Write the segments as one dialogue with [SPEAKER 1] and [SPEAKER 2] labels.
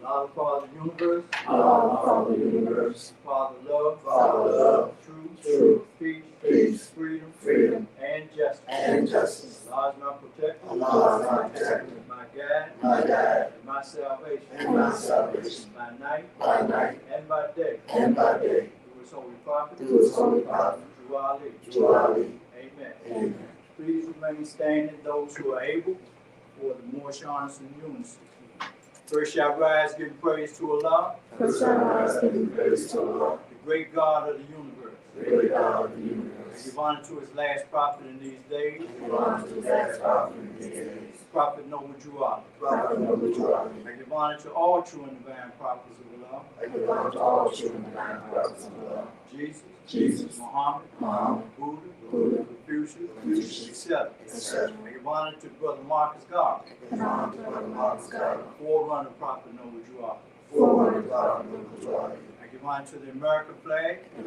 [SPEAKER 1] Allah, Father, the universe.
[SPEAKER 2] Allah, Father, the universe.
[SPEAKER 1] Father, love.
[SPEAKER 2] Father, love.
[SPEAKER 1] Truth.
[SPEAKER 2] Peace.
[SPEAKER 1] Peace.
[SPEAKER 2] Freedom.
[SPEAKER 1] And justice. Allah is my protector.
[SPEAKER 2] Allah is my protector.
[SPEAKER 1] My guide.
[SPEAKER 2] And
[SPEAKER 1] my salvation.
[SPEAKER 2] By
[SPEAKER 1] night. And by day. Through his holy prophet. Through Ali. Amen. Please remain standing, those who are able, for the more shines and unity. First shall rise, giving praise to Allah. The great God of the universe. And give honor to his last prophet in these days. Prophet Noble Juwali. I give honor to all true and divine prophets of Allah. Jesus, Muhammad, Buddha, Confucius, etc. I give honor to Brother Marcus Garvey, forerunner of Prophet Noble Juwali. I give honor to the American flag, the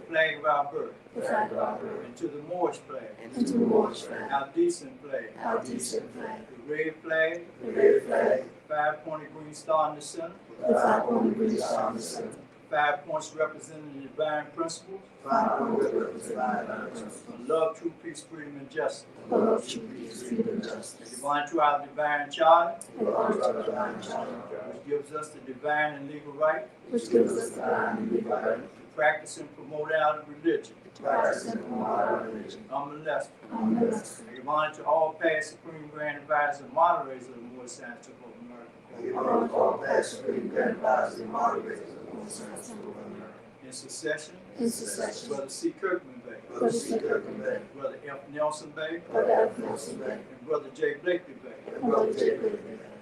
[SPEAKER 1] flag of our birth, and to the Moorish flag, our decent flag, the red flag, 5-pointed green star in the center, 5 points representing the divine principles, love, truth, peace, freedom, and justice. Give honor to our divine charter, which gives us the divine and legal right to practice and promote our religion. Unmolested. I give honor to all past Supreme Grand Advisors and moderators of the Moorish Science Temple of America. In succession, Brother C. Kirkman Bay, Brother F. Nelson Bay, and Brother J. Blakely Bay.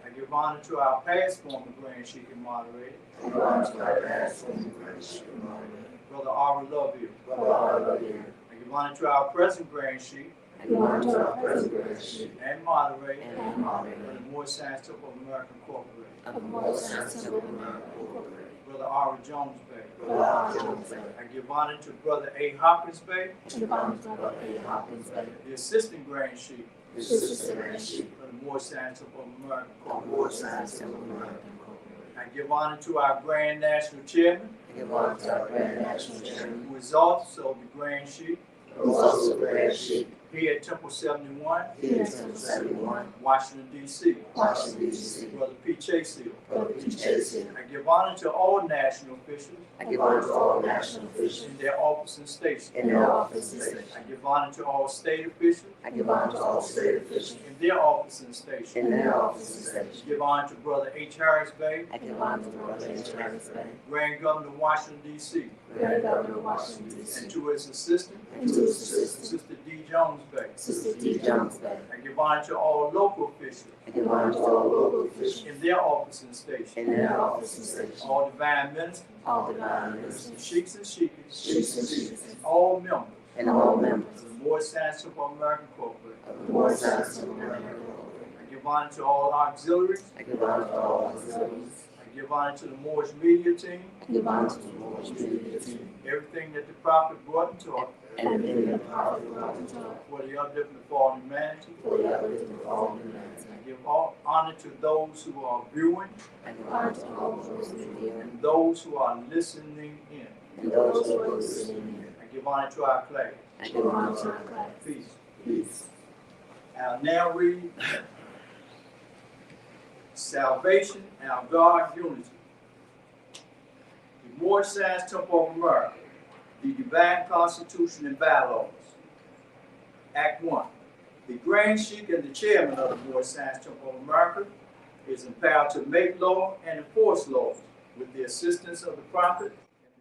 [SPEAKER 1] I give honor to our past former Grand Sheikh and moderator, Brother R. Loveville. I give honor to our present Grand Sheikh and moderator of the Moorish Science Temple of America Incorporated. Brother R. Jones Bay. I give honor to Brother A. Hopkins Bay, the Assistant Grand Sheikh of the Moorish Science Temple of America. I give honor to our Grand National Chairman, who is also the Grand Sheikh here at Temple 71, Washington, D.C. Brother P. Chasefield. I give honor to all national officials in their office and station. I give honor to all state officials in their office and station. I give honor to Brother H. Harris Bay, Grand Governor of Washington, D.C. And to his assistant, Sister D. Jones Bay. I give honor to all local officials in their office and station. All divine ministers, sheikhs and sheikhs, and all members of the Moorish Science Temple of America Incorporated. I give honor to all auxiliaries. I give honor to the Moorish media team. Everything that the prophet brought and taught for the uplifting of all humanity. I give all honor to those who are viewing and those who are listening in. I give honor to our class. Peace. I'll now read Salvation, Our God, Unity. The Moorish Science Temple of America, the Divine Constitution and Bylaws. Act 1. The Grand Sheikh and the Chairman of the Moorish Science Temple of America is empowered to make law and enforce laws with the assistance of the Prophet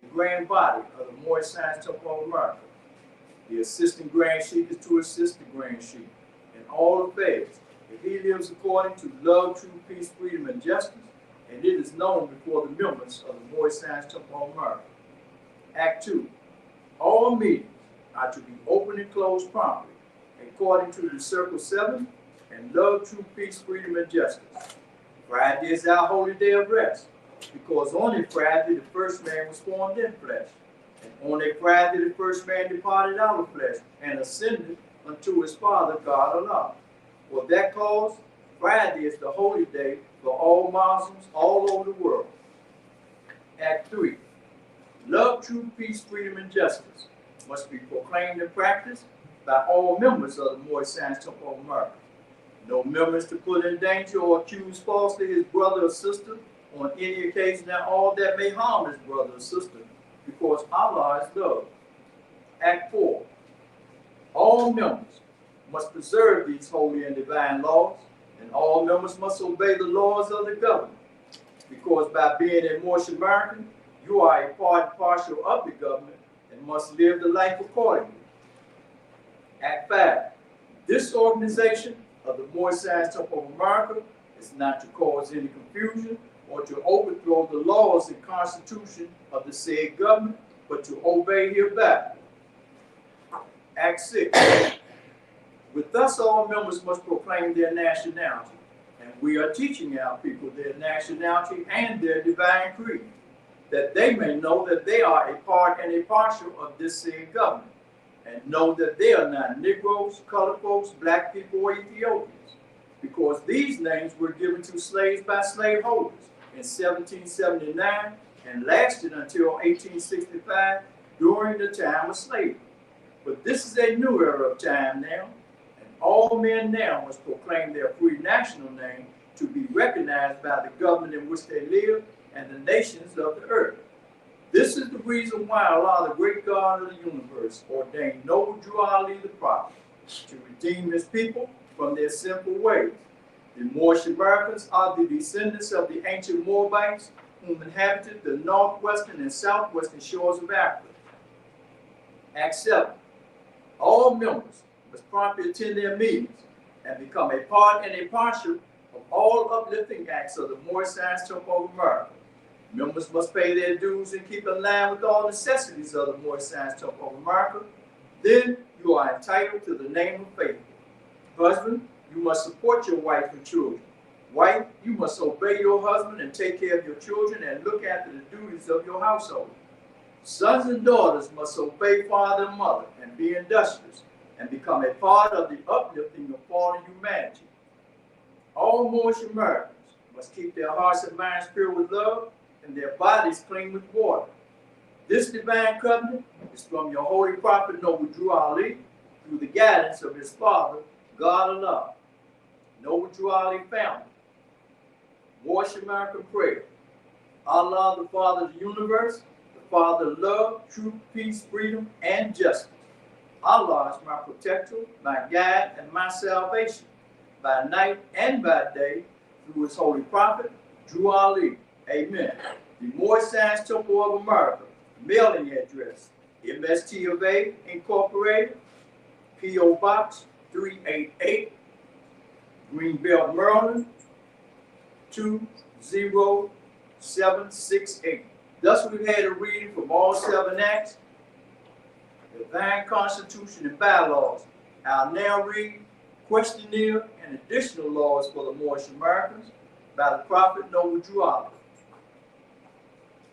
[SPEAKER 1] and the Grand Body of the Moorish Science Temple of America. The Assistant Grand Sheikh is to assist the Grand Sheikh in all affairs if he lives according to love, truth, peace, freedom, and justice, and it is known before the members of the Moorish Science Temple of America. Act 2. All meetings are to be open and closed promptly, according to the Circle 7 and love, truth, peace, freedom, and justice. Friday is our holy day of rest, because on a Friday the first man was formed in flesh, and on a Friday the first man departed out of flesh and ascended unto his Father, God Allah. For that cause, Friday is the holy day for all Muslims all over the world. Act 3. Love, truth, peace, freedom, and justice must be proclaimed and practiced by all members of the Moorish Science Temple of America. No members to put in danger or accuse falsely his brother or sister on any occasion at all that may harm his brother or sister, because Allah is love. Act 4. All members must preserve these holy and divine laws, and all members must obey the laws of the government, because by being a Moorish American, you are a part and parcel of the government and must live the life accordingly. Act 5. This organization of the Moorish Science Temple of America is not to cause any confusion or to overthrow the laws and constitution of the said government, but to obey hereby. Act 6. With us, all members must proclaim their nationality, and we are teaching our people their nationality and their divine creed, that they may know that they are a part and a parcel of this said government, and know that they are not Negroes, colored folks, black people, or Ethiopians, because these names were given to slaves by slaveholders in 1779 and lasted until 1865 during the time of slavery. But this is a new era of time now, and all men now must proclaim their free national name to be recognized by the government in which they live and the nations of the earth. This is the reason why Allah, the great God of the universe, ordained Noble Drew Ali the prophet to redeem his people from their sinful ways. The Moorish Americans are the descendants of the ancient Moabites whom inhabited the northwestern and southwestern shores of Africa. Act 7. All members must promptly attend their meetings and become a part and a parcel of all uplifting acts of the Moorish Science Temple of America. Members must pay their dues and keep in line with all necessities of the Moorish Science Temple of America. Then you are entitled to the name of faithful. Husband, you must support your wife and children. Wife, you must obey your husband and take care of your children and look after the duties of your household. Sons and daughters must obey father and mother and be industrious and become a part of the uplifting of fallen humanity. All Moorish Americans must keep their hearts and minds filled with love and their bodies clean with water. This divine covenant is from your holy prophet Noble Drew Ali through the guidance of his father, God Allah. Noble Drew Ali family. Moorish American prayer. Allah, the Father of the universe, the Father of love, truth, peace, freedom, and justice. Allah is my protector, my guide, and my salvation, by night and by day, through his holy prophet, Drew Ali. Amen. The Moorish Science Temple of America, mailing address, MST of A, Incorporated, P.O. Box 388, Greenbelt, Maryland, 20768. Thus we've had a reading from all 7 acts, divine constitution and bylaws. I'll now read questionnaire and additional laws for the Moorish Americans by the Prophet Noble Drew Ali.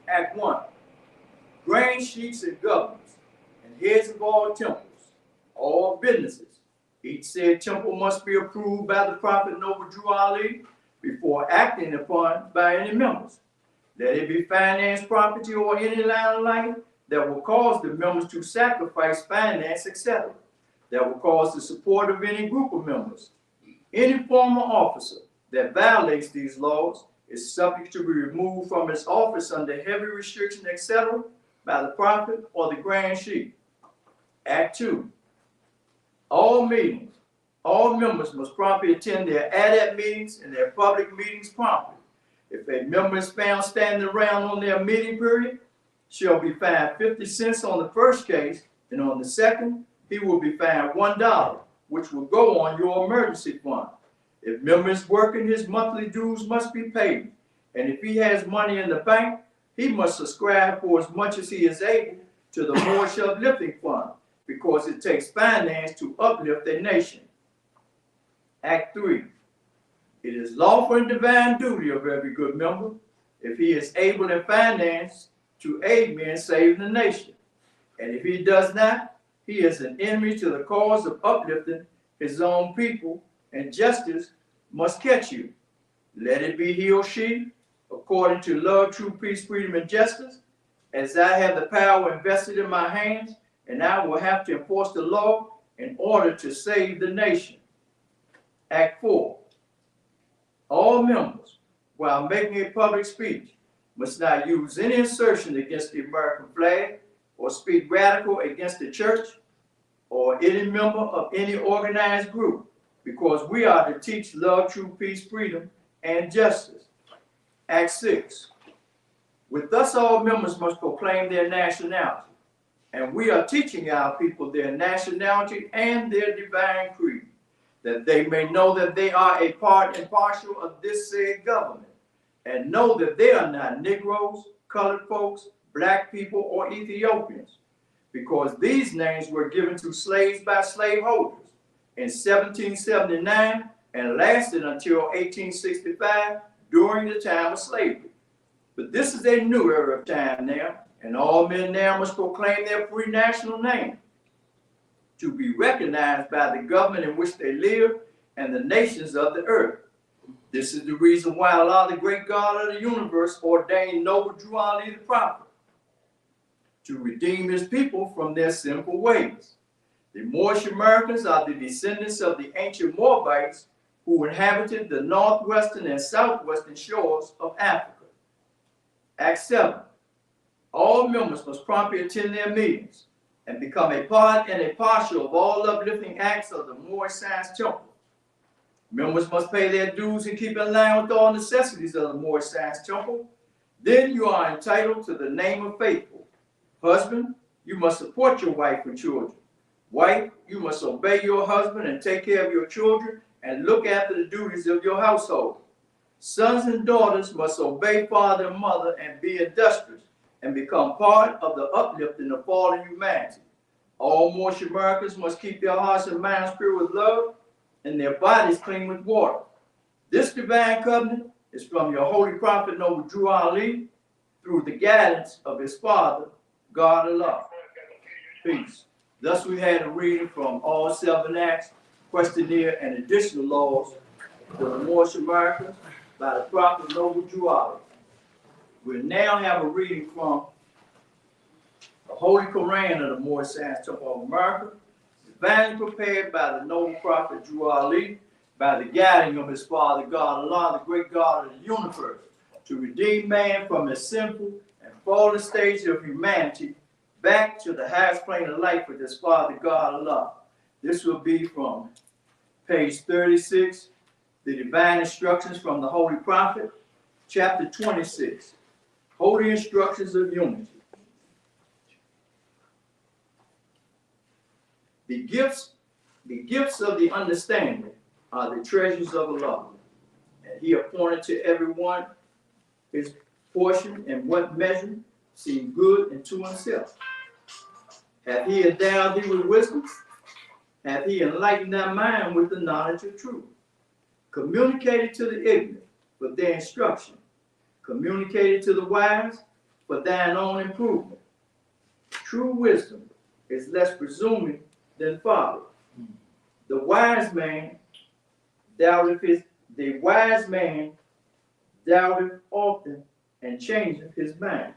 [SPEAKER 1] Act 1. Grand sheikhs and governors and heads of all temples, all businesses. Each said temple must be approved by the Prophet Noble Drew Ali before acting upon by any members. Let it be finance, property, or any line of life that will cause the members to sacrifice finance, etc., that will cause the support of any group of members. Any former officer that violates these laws is subject to be removed from his office under heavy restriction, etc., by the Prophet or the Grand Sheikh. Act 2. All meetings, all members must promptly attend their ADAP meetings and their public meetings promptly. If a member is found standing around on their meeting period, shall be fined 50 cents on the first case, and on the second, he will be fined $1, which will go on your emergency fund. If member is working, his monthly dues must be paid, and if he has money in the bank, he must subscribe for as much as he is able to the Moorish Uplifting Fund, because it takes finance to uplift a nation. Act 3. It is lawful and divine duty of every good member, if he is able in finance, to aid men saving the nation. And if he does not, he is an enemy to the cause of uplifting his own people, and justice must catch you. Let it be he or she, according to love, truth, peace, freedom, and justice, as I have the power invested in my hands, and I will have to enforce the law in order to save the nation. Act 4. All members, while making a public speech, must not use any assertion against the American flag or speak radical against the church or any member of any organized group, because we are to teach love, truth, peace, freedom, and justice. Act 6. With us, all members must proclaim their nationality, and we are teaching our people their nationality and their divine creed, that they may know that they are a part and parcel of this said government, and know that they are not Negroes, colored folks, black people, or Ethiopians, because these names were given to slaves by slaveholders in 1779 and lasted until 1865 during the time of slavery. But this is a new era of time now, and all men now must proclaim their free national name to be recognized by the government in which they live and the nations of the earth. This is the reason why Allah, the great God of the universe, ordained noble Drew Ali the prophet to redeem his people from their sinful ways. The Moorish Americans are the descendants of the ancient Moabites who inhabited the northwestern and southwestern shores of Africa. Act 7. All members must promptly attend their meetings and become a part and a partial of all uplifting acts of the Moorish Science Temple. Members must pay their dues and keep in line with all necessities of the Moorish Science Temple. Then you are entitled to the name of faithful. Husband, you must support your wife and children. Wife, you must obey your husband and take care of your children and look after the duties of your household. Sons and daughters must obey father and mother and be industrious and become part of the uplifting of fallen humanity. All Moorish Americans must keep their hearts and minds pure with love and their bodies clean with water. This divine covenant is from your holy prophet Noble Drew Ali through the guidance of his father, God Allah. Peace. Thus we had a reading from all 7 acts, questionnaire, and additional laws for the Moorish Americans by the prophet Noble Drew Ali. We now have a reading from the Holy Koran of the Moorish Science Temple of America, divinely prepared by the noble prophet Drew Ali, by the guiding of his father God Allah, the great God of the universe, to redeem man from his sinful and fallen stage of humanity back to the highest plane of life with his father God Allah. This will be from page 36, the divine instructions from the Holy Prophet, chapter 26, Holy Instructions of Unity. The gifts of the understanding are the treasures of Allah, and he appointed to everyone his portion and what measure seemed good unto himself. Hath he endowed thee with wisdom? Hath he enlightened thy mind with the knowledge of truth? Communicated to the ignorant for their instruction. Communicated to the wise for thine own improvement. True wisdom is less presuming than folly. The wise man doubteth often and changeth his mind.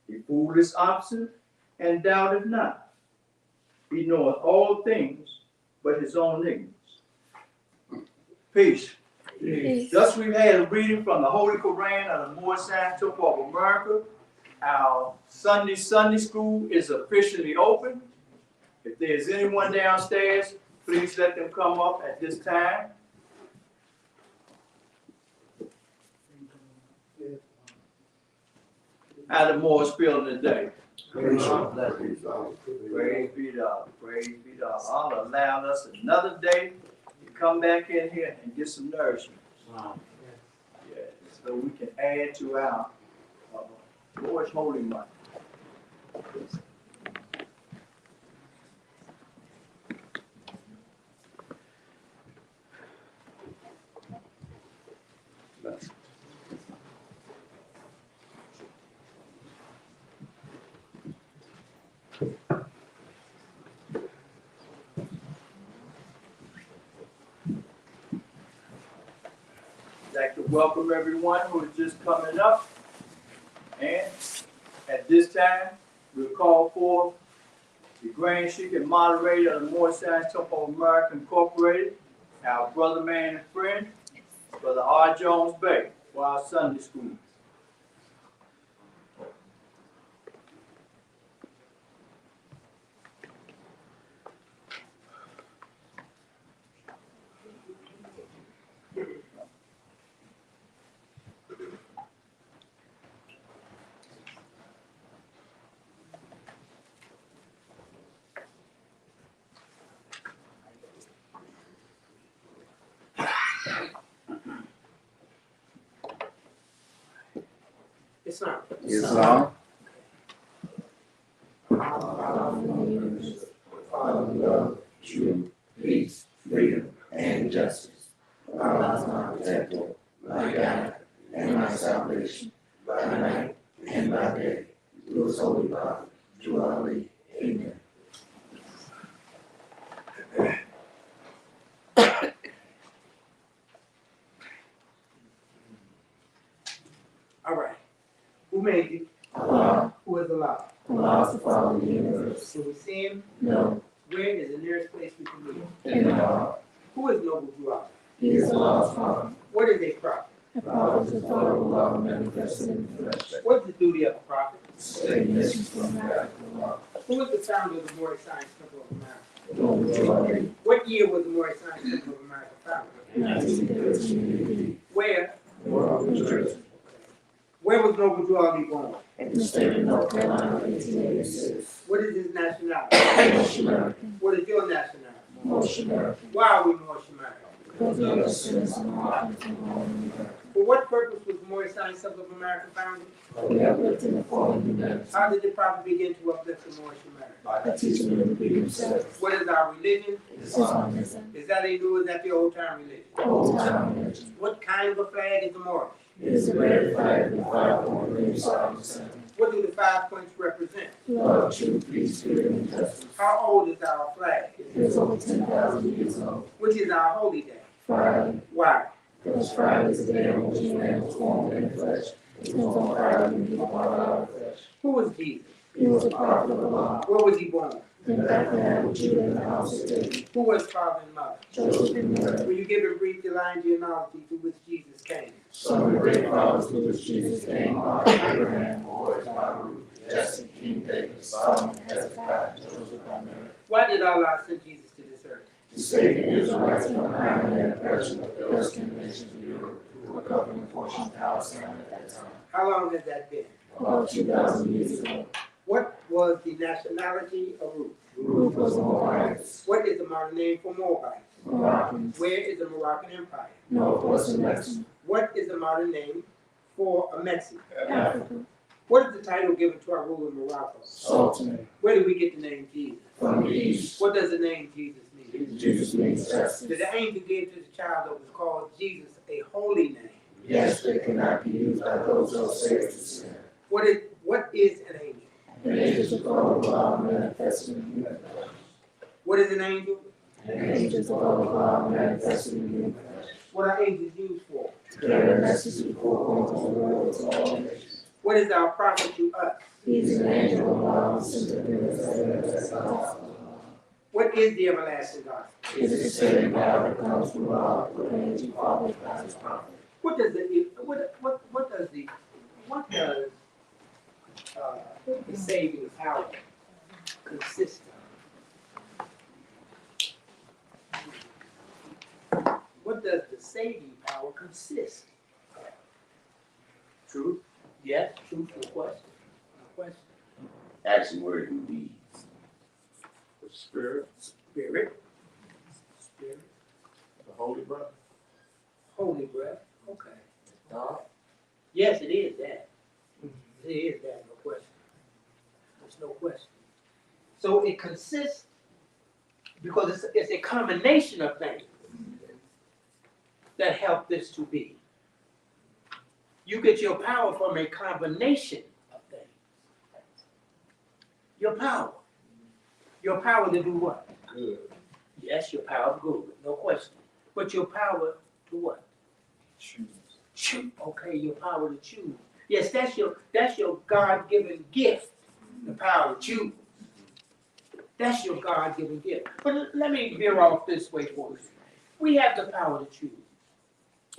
[SPEAKER 1] The fool is obstinate and doubteth not. He knoweth all things but his own ignorance. Peace.
[SPEAKER 3] Peace.
[SPEAKER 1] Thus we've had a reading from the Holy Koran of the Moorish Science Temple of America. Our Sunday school is officially open. If there's anyone downstairs, please let them come up at this time. How the Moors feeling today? Praise be to Allah. Praise be to Allah. Praise be to Allah. Allah allowed us another day to come back in here and get some nourishment. Yeah, so we can add to our Lord's holy month. like to welcome everyone who is just coming up. And at this time, we'll call for the Grand Sheik and moderator of the Moorish Science Temple of America Incorporated, our brother, man, and friend, Brother R. Jones Bay, for our Sunday school.
[SPEAKER 2] Islam. Love, truth, peace, freedom, and justice. Allah is my protector, my guide, and my salvation, by night and by day. Through His holy prophet, through Ali. Amen.
[SPEAKER 3] All right. Who made you?
[SPEAKER 2] Allah.
[SPEAKER 3] Who is Allah?
[SPEAKER 2] Allah is the Father of the universe.
[SPEAKER 3] Can we see him?
[SPEAKER 2] No.
[SPEAKER 3] Where is the nearest place we can meet him?
[SPEAKER 2] In the heart.
[SPEAKER 3] Who is Noble Dua?
[SPEAKER 2] He is Allah's Father.
[SPEAKER 3] What is a prophet?
[SPEAKER 2] The Father is the Father of Allah manifested in the flesh.
[SPEAKER 3] What is the duty of a prophet?
[SPEAKER 2] State missions from God to Allah.
[SPEAKER 3] Who is the founder of the Moorish Science Temple of America?
[SPEAKER 2] Noble Dua.
[SPEAKER 3] What year was the Moorish Science Temple of America founded?
[SPEAKER 2] 1913
[SPEAKER 3] Where?
[SPEAKER 2] World New Jersey.
[SPEAKER 3] Where was Noble Dua born?
[SPEAKER 2] In the state of North Carolina, 1886.
[SPEAKER 3] What is his nationality?
[SPEAKER 2] Moorish American.
[SPEAKER 3] What is your nationality?
[SPEAKER 2] Moorish American.
[SPEAKER 3] Why are we Moorish American?
[SPEAKER 2] Because we are citizens of America.
[SPEAKER 3] For what purpose was the Moorish Science Temple of America founded?
[SPEAKER 2] We have lived in the fallen humanity.
[SPEAKER 3] How did the prophet begin to uplift the Moorish America?
[SPEAKER 2] By teaching them to be themselves.
[SPEAKER 3] What is our religion?
[SPEAKER 2] Islamism.
[SPEAKER 3] Is that a new or is that the old time religion?
[SPEAKER 2] Old time religion.
[SPEAKER 3] What kind of a flag is the Moorish?
[SPEAKER 2] It is the red flag with 5 point rings on the center.
[SPEAKER 3] What do the 5 points represent?
[SPEAKER 2] Love, truth, peace, freedom, and justice.
[SPEAKER 3] How old is our flag?
[SPEAKER 2] It is over 10,000 years old.
[SPEAKER 3] Which is our holy day?
[SPEAKER 2] Friday.
[SPEAKER 3] Why?
[SPEAKER 2] Because Friday is the day on which man was formed in the flesh. It was on Friday when he was born out of the flesh.
[SPEAKER 3] Who was Jesus?
[SPEAKER 2] He was a prophet of Allah.
[SPEAKER 3] Where was he born?
[SPEAKER 2] In Bethlehem, with Judah in the house of David.
[SPEAKER 3] Who was his father and mother?
[SPEAKER 2] Joseph and Mary.
[SPEAKER 3] Will you give a brief divine genealogy through which Jesus came?
[SPEAKER 2] Some of the great fathers through which Jesus came are Abraham, Boaz, Ruth, Jesse, King David, Solomon, Hezekiah, Joseph, and Mary.
[SPEAKER 3] Why did Allah send Jesus to this earth?
[SPEAKER 2] To save the Israelites from the harmony and oppression of the Philistine nations of Europe, who were governing portion of Palestine at that time.
[SPEAKER 3] How long has that been?
[SPEAKER 2] About 2,000 years ago.
[SPEAKER 3] What was the nationality of Ruth?
[SPEAKER 2] Ruth was a Moabite.
[SPEAKER 3] What is the modern name for Moabites?
[SPEAKER 2] Moroccans.
[SPEAKER 3] Where is the Moroccan Empire?
[SPEAKER 2] Northwestern Mexico.
[SPEAKER 3] What is the modern name for a Mexican?
[SPEAKER 2] Africa.
[SPEAKER 3] What is the title given to our ruler in Morocco?
[SPEAKER 2] Sultan.
[SPEAKER 3] Where do we get the name Jesus?
[SPEAKER 2] From the east.
[SPEAKER 3] What does the name Jesus mean?
[SPEAKER 2] Jesus means justice.
[SPEAKER 3] Did the angel give to the child that was called Jesus a holy name?
[SPEAKER 2] Yes, they cannot be used by those who are saved to sin.
[SPEAKER 3] What is an angel?
[SPEAKER 2] An angel is the God of God manifested in human flesh.
[SPEAKER 3] What is an angel?
[SPEAKER 2] An angel is the God of God manifested in human flesh.
[SPEAKER 3] What are angels used for?
[SPEAKER 2] To carry a message before going to the world to all nations.
[SPEAKER 3] What is our prophet to us?
[SPEAKER 2] He is an angel of God sent to bring us the gospel.
[SPEAKER 3] What is the everlasting gospel?
[SPEAKER 2] It is the saving God that comes through God, with an angel followed by his prophet.
[SPEAKER 3] What does the saving power consist of? What does the saving power consist of?
[SPEAKER 1] Truth.
[SPEAKER 3] Yes, truth, no question. No question.
[SPEAKER 4] Action word and deeds.
[SPEAKER 1] Spirit.
[SPEAKER 3] Spirit. Spirit.
[SPEAKER 1] The Holy Breath.
[SPEAKER 3] Holy breath. Okay. Yes, it is that. It is that, no question. There's no question. So it consists, because it's a combination of things that help this to be. You get your power from a combination of things. Your power. Your power to do what?
[SPEAKER 1] Good.
[SPEAKER 3] Yes, your power of good, no question. But your power to what?
[SPEAKER 1] Choose.
[SPEAKER 3] Choose. Okay, your power to choose. Yes, that's your God-given gift, the power to choose. That's your God-given gift. But let me veer off this way for you. We have the power to choose,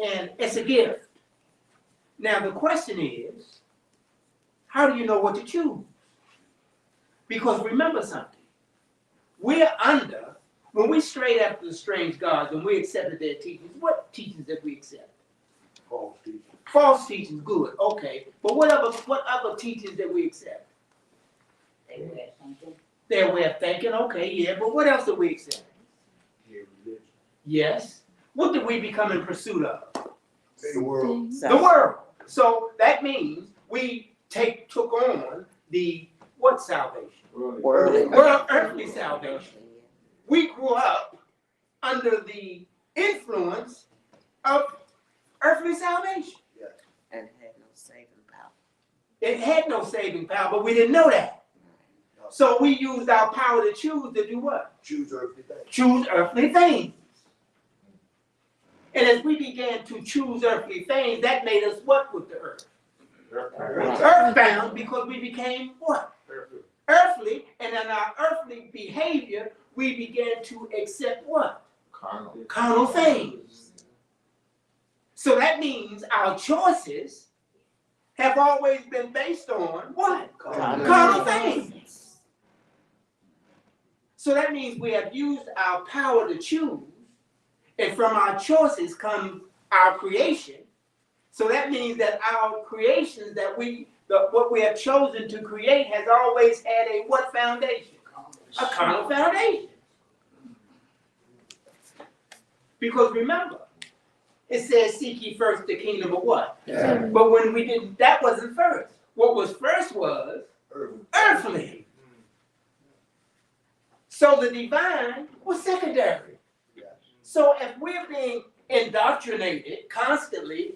[SPEAKER 3] and it's a gift. Now the question is, how do you know what to choose? Because remember something, we're under, when we strayed after the strange gods and we accepted their teachings, what teachings did we accept?
[SPEAKER 2] False teaching.
[SPEAKER 3] False teachings, good, okay. But what other teachings did we accept? Their way of thinking, okay, yeah, but what else did we accept? Yes. What did we become in pursuit of?
[SPEAKER 2] The world.
[SPEAKER 3] The world. So that means we took on the what salvation?
[SPEAKER 2] Worldly.
[SPEAKER 3] Earthly salvation. We grew up under the influence of earthly salvation.
[SPEAKER 5] And had no saving power.
[SPEAKER 3] It had no saving power, but we didn't know that. So we used our power to choose to do what?
[SPEAKER 2] Choose earthly things.
[SPEAKER 3] Choose earthly things. And as we began to choose earthly things, that made us what with the earth? Earthbound, because we became what? Earthly. And in our earthly behavior, we began to accept what? Carnal things. So that means our choices have always been based on what? Carnal things. So that means we have used our power to choose, and from our choices comes our creation. So that means that our creations that what we have chosen to create has always had a what foundation? A carnal foundation. Because remember, it says, seek ye first the kingdom of what?
[SPEAKER 2] Yeah.
[SPEAKER 3] But when we didn't, that wasn't first. What was first was earthly. So the divine was secondary. So if we're being indoctrinated constantly,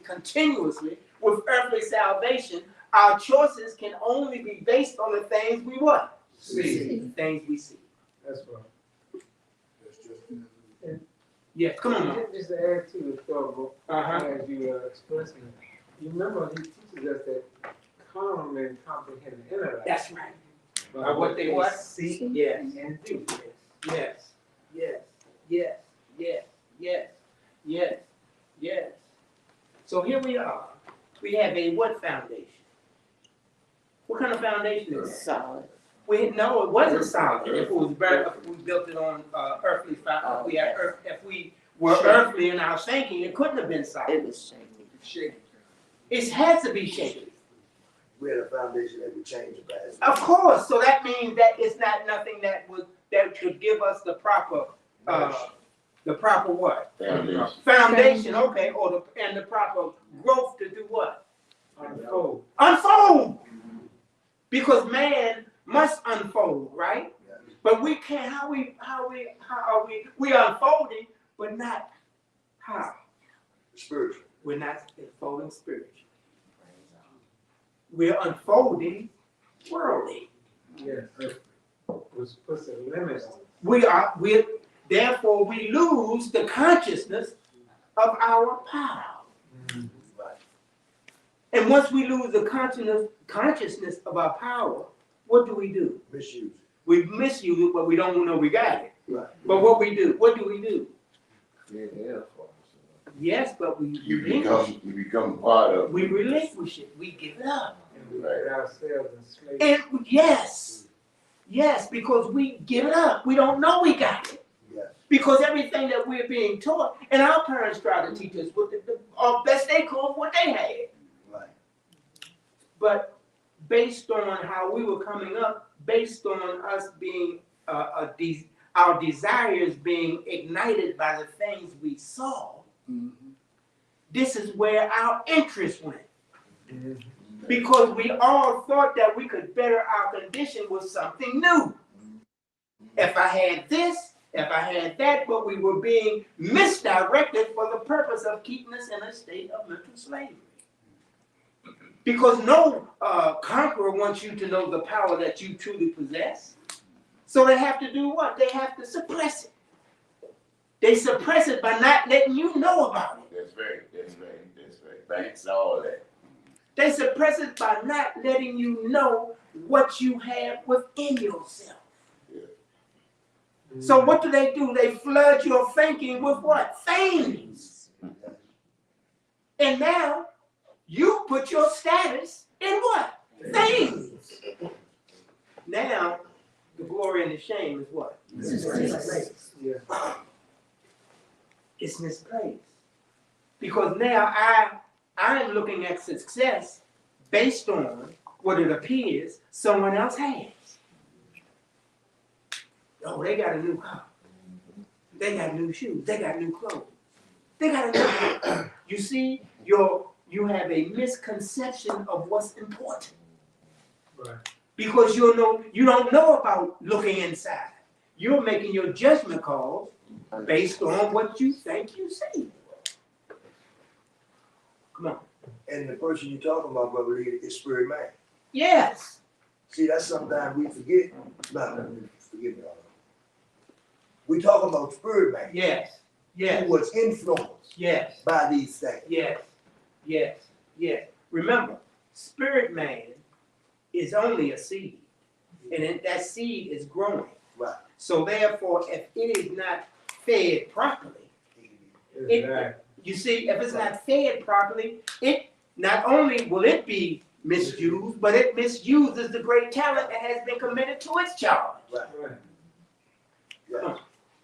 [SPEAKER 3] continuously with earthly salvation, our choices can only be based on the things we what?
[SPEAKER 2] See.
[SPEAKER 3] The things we see.
[SPEAKER 6] That's right.
[SPEAKER 3] Yes, come on.
[SPEAKER 6] Just to add to the struggle,
[SPEAKER 3] Uh-huh.
[SPEAKER 6] as you are expressing, you remember he teaches us that common men comprehend the intellect.
[SPEAKER 3] That's right.
[SPEAKER 6] By
[SPEAKER 3] what they what?
[SPEAKER 6] see
[SPEAKER 3] Yes.
[SPEAKER 6] and do.
[SPEAKER 3] Yes. Yes. Yes. Yes. Yes. Yes. Yes. So here we are. We have a what foundation? What kind of foundation is that?
[SPEAKER 5] Solid.
[SPEAKER 3] No, it wasn't solid. If it was if we built it on earthly foundation, if we were earthly in our thinking, it couldn't have been solid.
[SPEAKER 5] It was shaky.
[SPEAKER 3] It has to be shaky.
[SPEAKER 2] We had a foundation that would change the past.
[SPEAKER 3] Of course. So that means that it's not nothing that could give us the proper what? Foundation, okay, and the proper growth to do what? Unfold. Because man must unfold, right?
[SPEAKER 2] Yeah.
[SPEAKER 3] But we can't. How are we unfolding, but not how?
[SPEAKER 2] Spiritual.
[SPEAKER 3] We're not unfolding spiritually. We're unfolding worldly.
[SPEAKER 6] Yes, which puts a limit on it.
[SPEAKER 3] Therefore we lose the consciousness of our power.
[SPEAKER 2] Right.
[SPEAKER 3] And once we lose the consciousness of our power, what do?
[SPEAKER 2] Misuse it.
[SPEAKER 3] We misuse it, but we don't know we got it.
[SPEAKER 2] Right.
[SPEAKER 3] But what do? What do we do?
[SPEAKER 6] Yeah.
[SPEAKER 3] Yes, but we
[SPEAKER 4] You
[SPEAKER 3] relinquish
[SPEAKER 4] become part of.
[SPEAKER 3] We relinquish it. We give it up.
[SPEAKER 6] And we put ourselves in slavery.
[SPEAKER 3] And yes, because we give it up. We don't know we got it.
[SPEAKER 2] Yes.
[SPEAKER 3] Because everything that we're being taught, and our parents try to teach us what best they could, what they had.
[SPEAKER 2] Right.
[SPEAKER 3] But based on how we were coming up, based on us being our desires being ignited by the things we saw, this is where our interest went. Because we all thought that we could better our condition with something new. If I had this, if I had that, but we were being misdirected for the purpose of keeping us in a state of mental slavery. Because no conqueror wants you to know the power that you truly possess. So they have to do what? They have to suppress it. They suppress it by not letting you know about it.
[SPEAKER 4] That's right. banks, all that.
[SPEAKER 3] They suppress it by not letting you know what you have within yourself. So what do? They flood your thinking with what? Things. And now you put your status in what? Things. Now the glory and the shame is what? Misplaced.
[SPEAKER 6] Yeah.
[SPEAKER 3] It's misplaced. Because now I'm looking at success based on what it appears someone else has. Oh, they got a new car. They got new shoes. They got new clothes. They got a new car. You see, you have a misconception of what's important.
[SPEAKER 6] Right.
[SPEAKER 3] Because you don't know about looking inside. You're making your judgment calls based on what you think you see. Come on.
[SPEAKER 2] And the person you're talking about, brother Lee, is spirit man.
[SPEAKER 3] Yes.
[SPEAKER 2] See, that's sometimes we forget. Forgive me. We talking about spirit man.
[SPEAKER 3] Yes. Yes.
[SPEAKER 2] Who was influenced
[SPEAKER 3] Yes.
[SPEAKER 2] by these things.
[SPEAKER 3] Yes. Yes. Yes. Remember, spirit man is only a seed. And then that seed is growing.
[SPEAKER 2] Right.
[SPEAKER 3] So therefore, if it is not fed properly, you see, if it's not fed properly, it not only will it be misused, but it misuses the great talent that has been committed to its charge.
[SPEAKER 2] Right.
[SPEAKER 6] Right.
[SPEAKER 2] Right.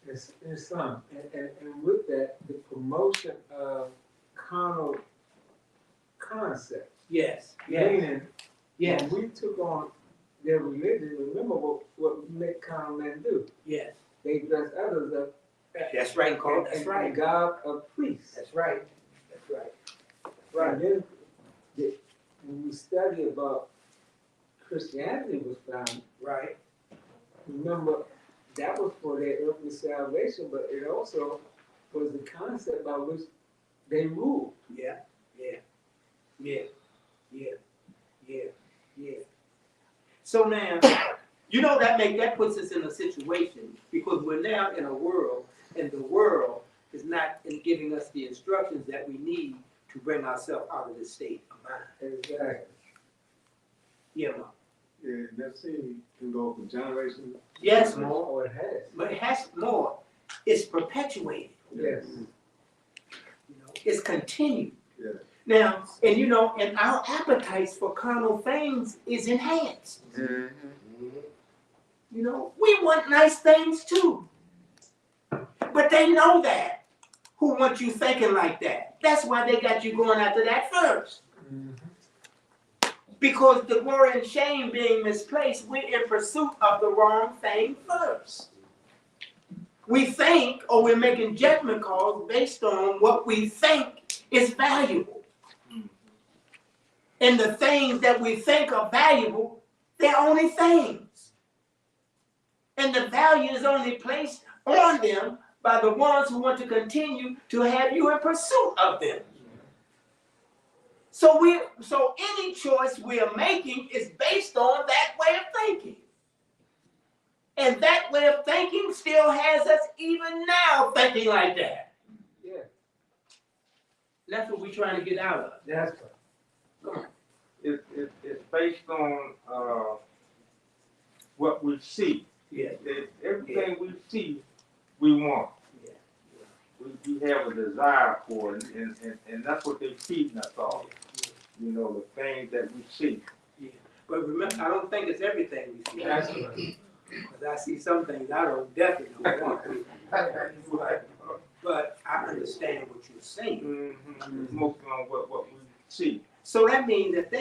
[SPEAKER 6] It's some. And with that, the promotion of carnal concepts.
[SPEAKER 3] Yes. Yes.
[SPEAKER 6] Meaning,
[SPEAKER 3] Yes.
[SPEAKER 6] when we took on their religion, remember what make carnal men do?
[SPEAKER 3] Yes.
[SPEAKER 6] They dress others up.
[SPEAKER 3] That's right, Carl. That's
[SPEAKER 6] and
[SPEAKER 3] right.
[SPEAKER 6] God of priests.
[SPEAKER 3] That's right. That's right.
[SPEAKER 6] Right. And then when we study about Christianity was found,
[SPEAKER 3] Right.
[SPEAKER 6] remember that was for their earthly salvation, but it also was the concept by which they ruled.
[SPEAKER 3] Yeah. Yeah. Yeah. Yeah. Yeah. Yeah. So now, that puts us in a situation because we're now in a world, and the world is not giving us the instructions that we need to bring ourselves out of this state of mind.
[SPEAKER 6] Exactly.
[SPEAKER 3] Yeah, Mom.
[SPEAKER 6] Yeah, that seed can go from generation.
[SPEAKER 3] Yes, more.
[SPEAKER 6] Or it has.
[SPEAKER 3] But it has more. It's perpetuated.
[SPEAKER 6] Yes.
[SPEAKER 3] It's continued.
[SPEAKER 6] Yeah.
[SPEAKER 3] Now, and our appetites for carnal things is enhanced. We want nice things too. But they know that. Who want you thinking like that? That's why they got you going after that first. Because the glory and shame being misplaced, we're in pursuit of the wrong thing first. We think, or we're making judgment calls based on what we think is valuable. And the things that we think are valuable, they're only things. And the value is only placed on them by the ones who want to continue to have you in pursuit of them. So any choice we are making is based on that way of thinking. And that way of thinking still has us even now thinking like that.
[SPEAKER 6] Yeah.
[SPEAKER 3] That's what we're trying to get out of.
[SPEAKER 6] That's right.
[SPEAKER 3] Come on.
[SPEAKER 7] It's based on what we see.
[SPEAKER 3] Yeah.
[SPEAKER 7] Everything we see, we want.
[SPEAKER 3] Yeah.
[SPEAKER 7] We have a desire for it, and that's what they're feeding us all. The things that we see.
[SPEAKER 3] Yeah. But remember, I don't think it's everything we see.
[SPEAKER 6] That's right.
[SPEAKER 3] Because I see some things I definitely don't want. But I understand what you're saying.
[SPEAKER 7] It's mostly on what we see.
[SPEAKER 3] So that means that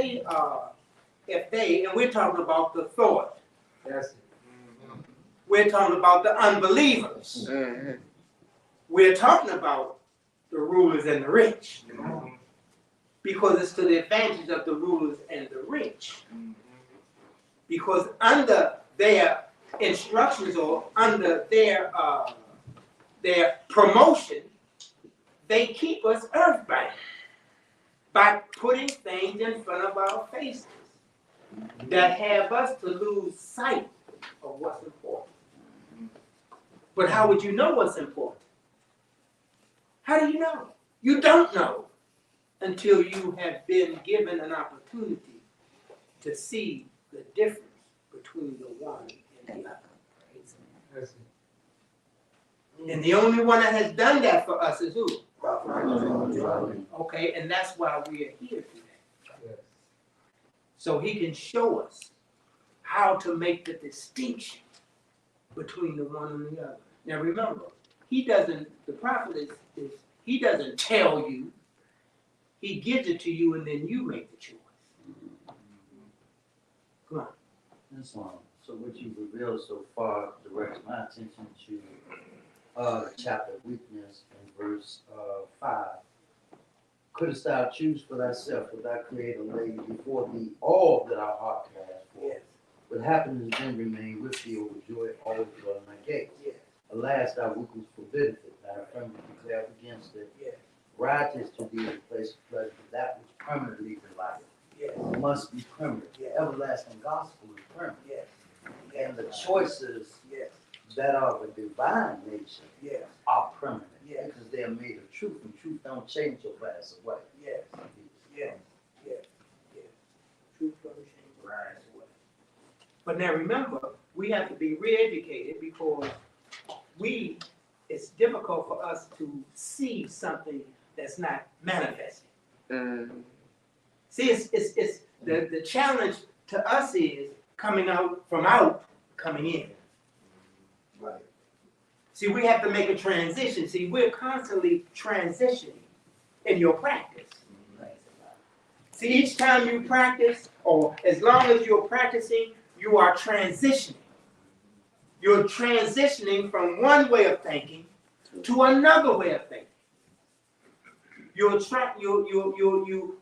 [SPEAKER 3] and we're talking about the thought.
[SPEAKER 6] That's it.
[SPEAKER 3] We're talking about the unbelievers. We're talking about the rulers and the rich. Because it's to the advantage of the rulers and the rich. Because under their instructions or under their promotion, they keep us earthbound by putting things in front of our faces that have us to lose sight of what's important. But how would you know what's important? How do you know? You don't know. until you have been given an opportunity to see the difference between the one and the other.
[SPEAKER 6] That's it.
[SPEAKER 3] And the only one that has done that for us is who?
[SPEAKER 2] Right.
[SPEAKER 3] Okay, and that's why we are here today.
[SPEAKER 6] Yes.
[SPEAKER 3] So he can show us how to make the distinction between the one and the other. Now remember, the prophet he doesn't tell you, he gives it to you and then you make the choice. Come on.
[SPEAKER 8] That's all. So what you've revealed so far directs my attention to the chapter of weakness in verse 5. Couldst thou choose for thyself, would thou create a lady before thee all that our heart can ask for?
[SPEAKER 3] Yes.
[SPEAKER 8] But happiness then remain with thee overjoyed, always dwell in thy gates.
[SPEAKER 3] Yes.
[SPEAKER 8] Alas, thy weakness forbiddeth it, thy infirmity declareth against it.
[SPEAKER 3] Yes.
[SPEAKER 8] Righteous to be the place of pleasure, that which permanently delighteth.
[SPEAKER 3] Yes.
[SPEAKER 8] Must be permanent.
[SPEAKER 3] Yes.
[SPEAKER 8] Everlasting gospel is permanent.
[SPEAKER 3] Yes.
[SPEAKER 8] And the choices
[SPEAKER 3] Yes.
[SPEAKER 8] that are of a divine nature
[SPEAKER 3] Yes.
[SPEAKER 8] are permanent.
[SPEAKER 3] Yes.
[SPEAKER 8] Because they are made of truth, and truth don't change or pass away.
[SPEAKER 3] Yes. Yes. Yes. Yes. Truth don't change the right away. But now remember, we have to be re-educated because it's difficult for us to see something that's not manifesting. See, it's the challenge to us is coming out, coming in.
[SPEAKER 2] Right.
[SPEAKER 3] See, we have to make a transition. See, we're constantly transitioning in your practice. See, each time you practice, or as long as you're practicing, you are transitioning. You're transitioning from one way of thinking to another way of thinking.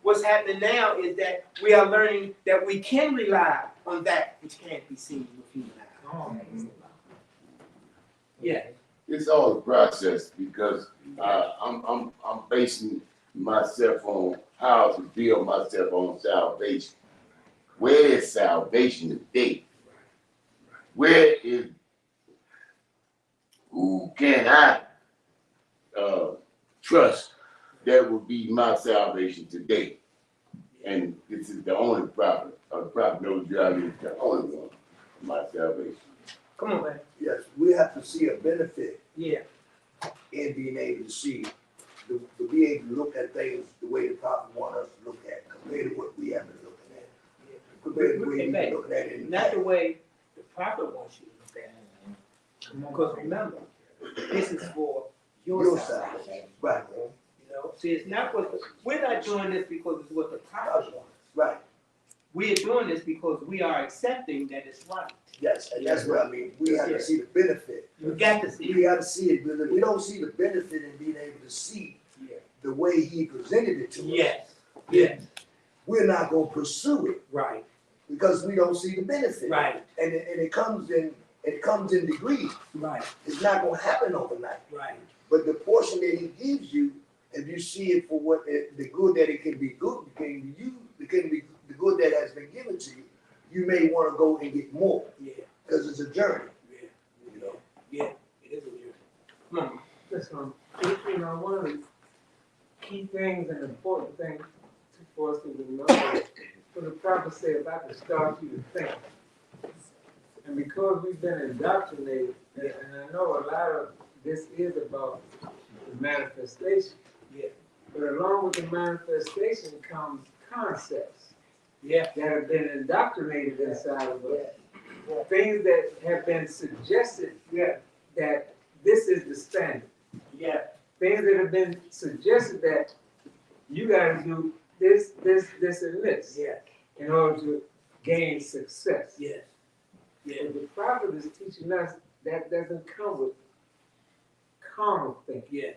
[SPEAKER 3] What's happening now is that we are learning that we can rely on that which can't be seen with human eyes. Yeah.
[SPEAKER 4] It's all a process because I'm basing myself on how to build myself on salvation. Where is salvation today? Who can I trust that will be my salvation today? And this is the only prophet. The prophet knows God is the only one for my salvation.
[SPEAKER 3] Come on, man.
[SPEAKER 2] Yes, we have to see a benefit
[SPEAKER 3] Yeah.
[SPEAKER 2] in being able to see, to be able to look at things the way the prophet wants us to look at, compared to what we have been looking at. Compared to the way we've been looking at it in the
[SPEAKER 3] Not
[SPEAKER 2] past.
[SPEAKER 3] the way the prophet wants you to look at it. Because remember, this is for your
[SPEAKER 2] Your
[SPEAKER 3] salvation.
[SPEAKER 2] side, right,
[SPEAKER 3] You know, see, it's not what we're not doing this because it's what the prophet wants.
[SPEAKER 2] right,
[SPEAKER 3] We are doing this because we are accepting that it's right.
[SPEAKER 2] yes, and that's what I mean, we have to see the benefit.
[SPEAKER 3] You got to see
[SPEAKER 2] We
[SPEAKER 3] it.
[SPEAKER 2] gotta see it, because if we don't see the benefit in being able to see the way he presented it to us,
[SPEAKER 3] Yes. Yes.
[SPEAKER 2] we're not gonna pursue it,
[SPEAKER 3] Right.
[SPEAKER 2] because we don't see the benefit.
[SPEAKER 3] Right.
[SPEAKER 2] And it comes in degrees,
[SPEAKER 3] Right.
[SPEAKER 2] it's not gonna happen overnight.
[SPEAKER 3] Right.
[SPEAKER 2] But the portion that he gives you, if you see it for what the good that it can be good, it can be used, it can be the good that has been given to you, you may want to go and get more,
[SPEAKER 3] Yeah.
[SPEAKER 2] because it's a journey,
[SPEAKER 3] Yeah.
[SPEAKER 2] you know.
[SPEAKER 3] Yeah. It is a journey. Come on.
[SPEAKER 6] Listen, you know, one of the key things and important things for us to remember is when the prophet said, if I could start you to think. And because we've been indoctrinated, and I know a lot of this is about the manifestation.
[SPEAKER 3] Yeah.
[SPEAKER 6] But along with the manifestation comes concepts
[SPEAKER 3] Yeah.
[SPEAKER 6] that have been indoctrinated inside of us. Things that have been suggested that this is the standard.
[SPEAKER 3] Yeah.
[SPEAKER 6] Things that have been suggested that you gotta do this, and this
[SPEAKER 3] Yeah.
[SPEAKER 6] in order to gain success.
[SPEAKER 3] Yes. Yeah.
[SPEAKER 6] And the prophet is teaching us that doesn't come with carnal thinking.
[SPEAKER 3] Yeah.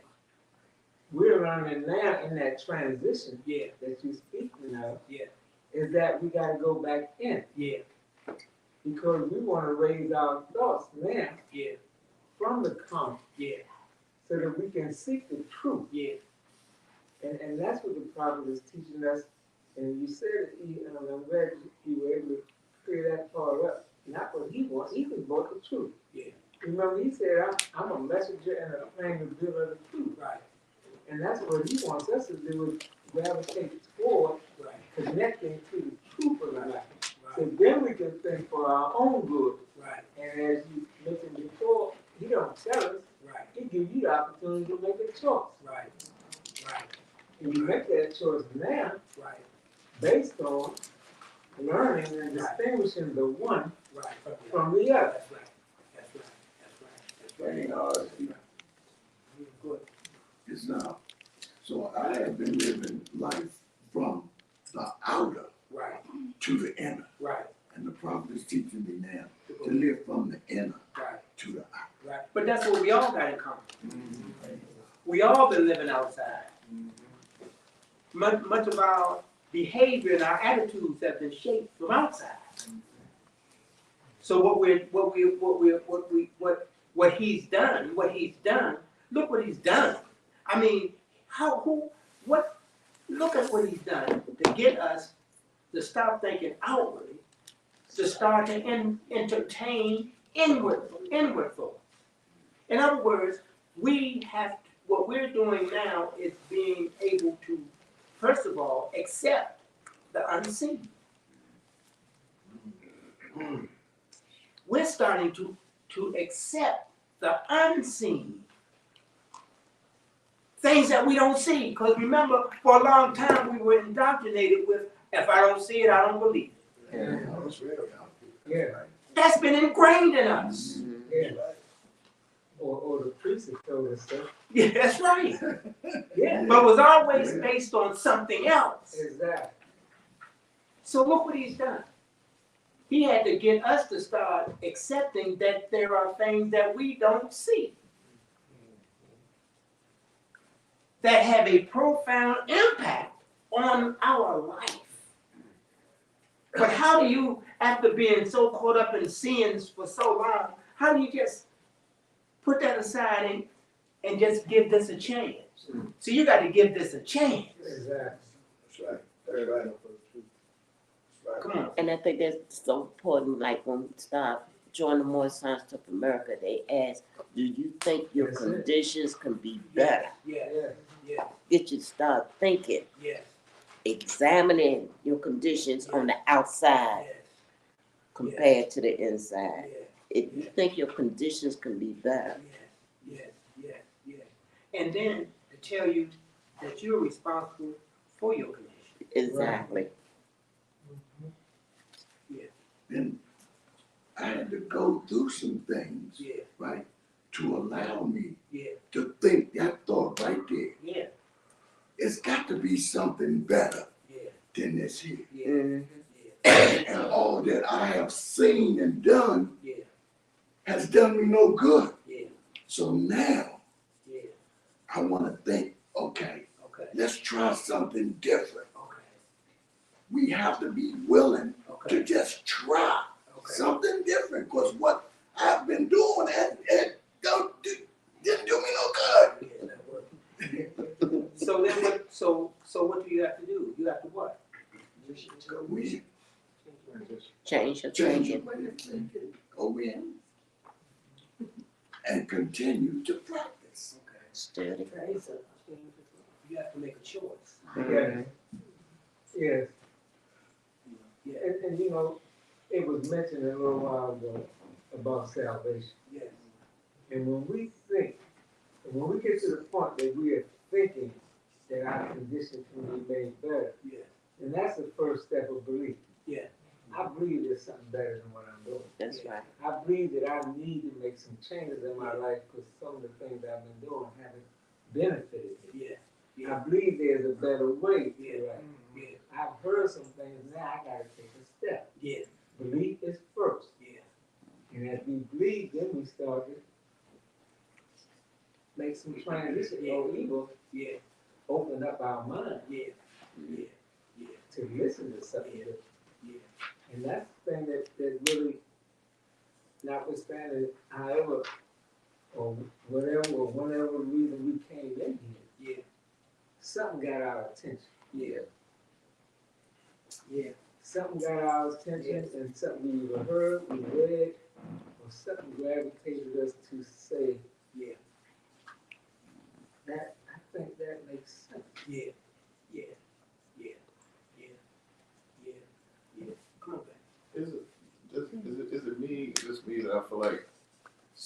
[SPEAKER 6] We're learning now in that transition
[SPEAKER 3] Yeah.
[SPEAKER 6] that you're speaking of,
[SPEAKER 3] Yeah.
[SPEAKER 6] is that we gotta go back in
[SPEAKER 3] Yeah.
[SPEAKER 6] because we wanna raise our thoughts now
[SPEAKER 3] Yeah.
[SPEAKER 6] from the carnal
[SPEAKER 3] Yeah.
[SPEAKER 6] so that we can seek the truth.
[SPEAKER 3] Yeah.
[SPEAKER 6] And that's what the prophet is teaching us. And you said, I'm glad you were able to clear that part up. Not what he wants, he was brought the truth.
[SPEAKER 3] Yeah.
[SPEAKER 6] Remember, he said, I'm a messenger and a flame revealer of the truth.
[SPEAKER 3] Right.
[SPEAKER 6] And that's what he wants us to do, is gravitate toward
[SPEAKER 3] Right,
[SPEAKER 6] connecting to the truth of life. So
[SPEAKER 3] right,
[SPEAKER 6] then we can think for our own good.
[SPEAKER 3] right,
[SPEAKER 6] And as you mentioned before, he don't tell us,
[SPEAKER 3] right,
[SPEAKER 6] he gives you the opportunity to make a choice.
[SPEAKER 3] right, right,
[SPEAKER 6] And you make that choice now
[SPEAKER 3] right,
[SPEAKER 6] based on learning and
[SPEAKER 3] Right.
[SPEAKER 6] distinguishing the one
[SPEAKER 3] right.
[SPEAKER 6] from the other.
[SPEAKER 3] That's right, that's right, that's right, that's right.
[SPEAKER 2] And,
[SPEAKER 3] Good.
[SPEAKER 2] it's now, so I have been living life from the outer
[SPEAKER 3] Right,
[SPEAKER 2] to the inner.
[SPEAKER 3] right,
[SPEAKER 2] And the prophet is teaching me now to live from the inner
[SPEAKER 3] right,
[SPEAKER 2] to the outer.
[SPEAKER 3] right. But that's what we all got in common. We all been living outside. Much of our behavior and our attitudes have been shaped from outside. So what he's done, look what he's done. I mean, look at what he's done to get us to stop thinking outwardly, to start to entertain inward thought. In other words, what we're doing now is being able to, first of all, accept the unseen. We're starting to accept the unseen. Things that we don't see. Because remember, for a long time we were indoctrinated with, if I don't see it, I don't believe it.
[SPEAKER 6] Yeah,
[SPEAKER 3] That's been ingrained in us.
[SPEAKER 6] yeah. Or the priest has told us so.
[SPEAKER 3] Yeah, that's right.
[SPEAKER 6] Yeah,
[SPEAKER 3] But it was always based on something else.
[SPEAKER 6] exactly.
[SPEAKER 3] So look what he's done. He had to get us to start accepting that there are things that we don't see that have a profound impact on our life. But how do you, after being so caught up in sins for so long, how do you just put that aside and just give this a chance? So you got to give this a chance.
[SPEAKER 6] Exactly.
[SPEAKER 2] That's right. Everybody knows the truth. That's right.
[SPEAKER 3] Come on.
[SPEAKER 5] And I think that's so important, like when we start joining more Science of America, they ask, do you think your
[SPEAKER 6] That's it.
[SPEAKER 5] conditions can be better?
[SPEAKER 3] Yes,
[SPEAKER 6] Yeah.
[SPEAKER 3] yes,
[SPEAKER 5] Get you to start thinking,
[SPEAKER 3] yes,
[SPEAKER 5] examining your conditions on the outside
[SPEAKER 3] yes,
[SPEAKER 5] compared to the inside.
[SPEAKER 3] yes.
[SPEAKER 5] If you think your conditions can be better,
[SPEAKER 3] Yes, yes, yes, yes. And then to tell you that you're responsible for your condition.
[SPEAKER 5] exactly.
[SPEAKER 2] Then I had to go through some things,
[SPEAKER 3] Yeah,
[SPEAKER 2] right, to allow me
[SPEAKER 3] yeah,
[SPEAKER 2] to think that thought right there.
[SPEAKER 3] yeah,
[SPEAKER 2] It's got to be something better
[SPEAKER 3] yeah,
[SPEAKER 2] than this here.
[SPEAKER 3] yeah,
[SPEAKER 5] Mhm.
[SPEAKER 2] And all that I have seen and done
[SPEAKER 3] yeah,
[SPEAKER 2] has done me no good.
[SPEAKER 3] yeah,
[SPEAKER 2] So now
[SPEAKER 3] yeah.
[SPEAKER 2] I want to think, okay,
[SPEAKER 3] Okay,
[SPEAKER 2] let's try something different.
[SPEAKER 3] okay,
[SPEAKER 2] We have to be willing to
[SPEAKER 3] okay,
[SPEAKER 2] just try
[SPEAKER 3] okay.
[SPEAKER 2] something different, because what I've been doing didn't do me no good.
[SPEAKER 3] Yeah, that worked. So then what, so what do you have to do? You have to what?
[SPEAKER 2] We
[SPEAKER 5] Change your
[SPEAKER 2] change the
[SPEAKER 5] thinking.
[SPEAKER 2] way of thinking, go in, and continue to practice.
[SPEAKER 3] Okay.
[SPEAKER 5] Study.
[SPEAKER 3] Okay, so you have to make a choice.
[SPEAKER 6] Yes. Yes.
[SPEAKER 3] Yeah,
[SPEAKER 6] And you know, it was mentioned a little while ago about salvation.
[SPEAKER 3] yes,
[SPEAKER 6] And when we think, and when we get to the point that we are thinking that our condition can be made better,
[SPEAKER 3] yes,
[SPEAKER 6] then that's the first step of belief.
[SPEAKER 3] yeah,
[SPEAKER 6] I believe there's something better than what I'm doing.
[SPEAKER 5] That's right.
[SPEAKER 6] I believe that I need to make some changes in my life because some of the things I've been doing haven't benefited me.
[SPEAKER 3] yeah,
[SPEAKER 6] I
[SPEAKER 3] yeah,
[SPEAKER 6] believe there's a better way to
[SPEAKER 3] Yeah.
[SPEAKER 6] life.
[SPEAKER 3] yeah,
[SPEAKER 6] I've heard some things, now I gotta take a step.
[SPEAKER 3] yeah,
[SPEAKER 6] Belief is first.
[SPEAKER 3] yeah,
[SPEAKER 6] And as we believe, then we start to make some transition or even
[SPEAKER 3] yeah,
[SPEAKER 6] open up our mind
[SPEAKER 3] yeah, yeah, yeah,
[SPEAKER 6] to listen to something.
[SPEAKER 3] yeah.
[SPEAKER 6] And that's the thing that really, notwithstanding however or whatever or whatever reason we came in here,
[SPEAKER 3] Yeah.
[SPEAKER 6] something got our attention.
[SPEAKER 3] Yeah. Yeah.
[SPEAKER 6] Something got our attention and something we either heard, we read, or something gravitated us to say,
[SPEAKER 3] Yeah.
[SPEAKER 6] that, I think that makes sense.
[SPEAKER 3] Yeah. Yeah.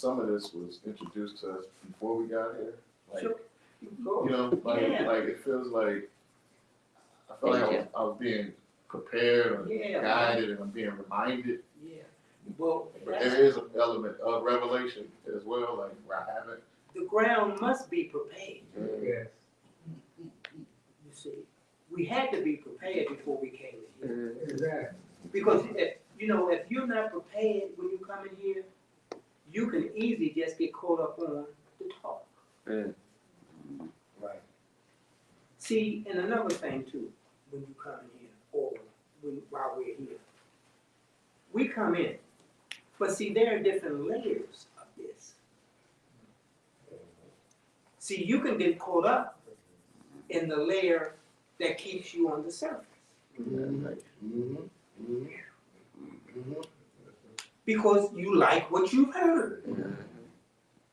[SPEAKER 9] some of this was introduced to us before we got here. Like,
[SPEAKER 3] Sure.
[SPEAKER 9] you know,
[SPEAKER 3] Yeah.
[SPEAKER 9] like it feels like, I feel like I was being prepared or
[SPEAKER 3] Yeah.
[SPEAKER 9] guided and I'm being reminded.
[SPEAKER 3] Yeah, well,
[SPEAKER 9] But there is an element of revelation as well, like where I haven't.
[SPEAKER 3] the ground must be prepared,
[SPEAKER 6] Yes.
[SPEAKER 3] you see. We had to be prepared before we came in here.
[SPEAKER 6] Exactly.
[SPEAKER 3] Because if you're not prepared when you come in here, you can easily just get caught up on the talk.
[SPEAKER 6] Right.
[SPEAKER 3] See, and another thing too, when you come in here, or while we're here, we come in, but see, there are different layers of this. See, you can get caught up in the layer that keeps you on the surface. Because you like what you've heard.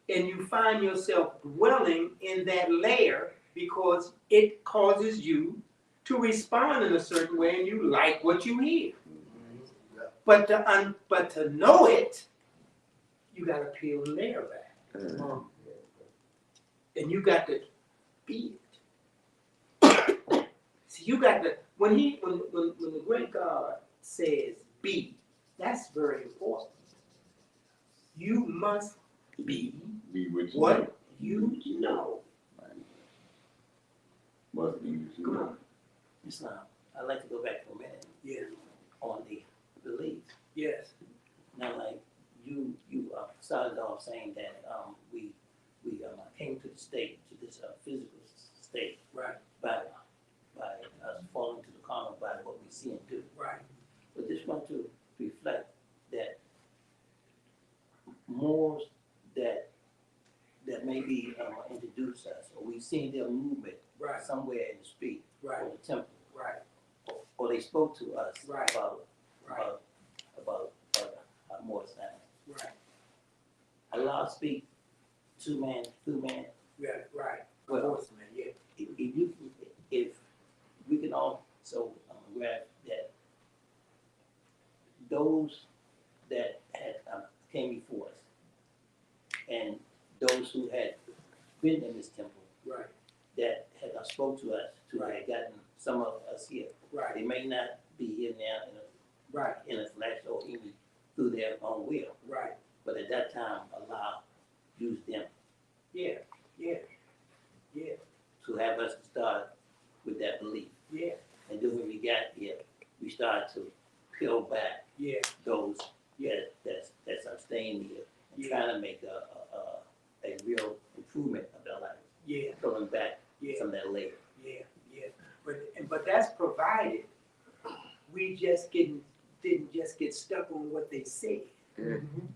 [SPEAKER 3] And you find yourself dwelling in that layer because it causes you to respond in a certain way and you like what you hear. But to know it, you got to peel the layer back. And you got to be it. See, you got to, when the great God says be, that's very important. You must be what you know.
[SPEAKER 4] Must be.
[SPEAKER 3] Come on.
[SPEAKER 10] Islam. I'd like to go back for a minute.
[SPEAKER 3] Yeah.
[SPEAKER 10] On the belief.
[SPEAKER 3] Yes.
[SPEAKER 10] Now, like you started off saying that we came to the state, to this physical state,
[SPEAKER 3] Right.
[SPEAKER 10] by us falling to the carnal by what we see and do.
[SPEAKER 3] Right.
[SPEAKER 10] But just want to reflect that morals that may be introduced us, or we've seen their movement
[SPEAKER 3] Right.
[SPEAKER 10] somewhere in the street
[SPEAKER 3] Right.
[SPEAKER 10] or the temple,
[SPEAKER 3] Right.
[SPEAKER 10] or they spoke to us
[SPEAKER 3] Right.
[SPEAKER 10] about more signs.
[SPEAKER 3] Right.
[SPEAKER 10] Allah speak two man, through man.
[SPEAKER 3] Yeah. Right.
[SPEAKER 10] Well,
[SPEAKER 3] Horseman. Yeah.
[SPEAKER 10] If we can also grab that those that had came before us and those who had been in this temple
[SPEAKER 3] Right.
[SPEAKER 10] that had spoke to us, to had gotten some of us here.
[SPEAKER 3] Right.
[SPEAKER 10] They may not be here now
[SPEAKER 3] Right.
[SPEAKER 10] in a flesh or even through their own will,
[SPEAKER 3] Right.
[SPEAKER 10] but at that time Allah used them
[SPEAKER 3] Yeah. Yeah. Yeah.
[SPEAKER 10] to have us start with that belief.
[SPEAKER 3] Yeah.
[SPEAKER 10] And then when we got here, we started to peel back
[SPEAKER 3] Yeah.
[SPEAKER 10] those that's abstaining here and
[SPEAKER 3] Yeah.
[SPEAKER 10] trying to make a real improvement of their life,
[SPEAKER 3] Yeah.
[SPEAKER 10] going back
[SPEAKER 3] Yeah.
[SPEAKER 10] from that layer.
[SPEAKER 3] Yeah. Yeah. But that's provided we just didn't just get stuck on what they said.
[SPEAKER 2] Come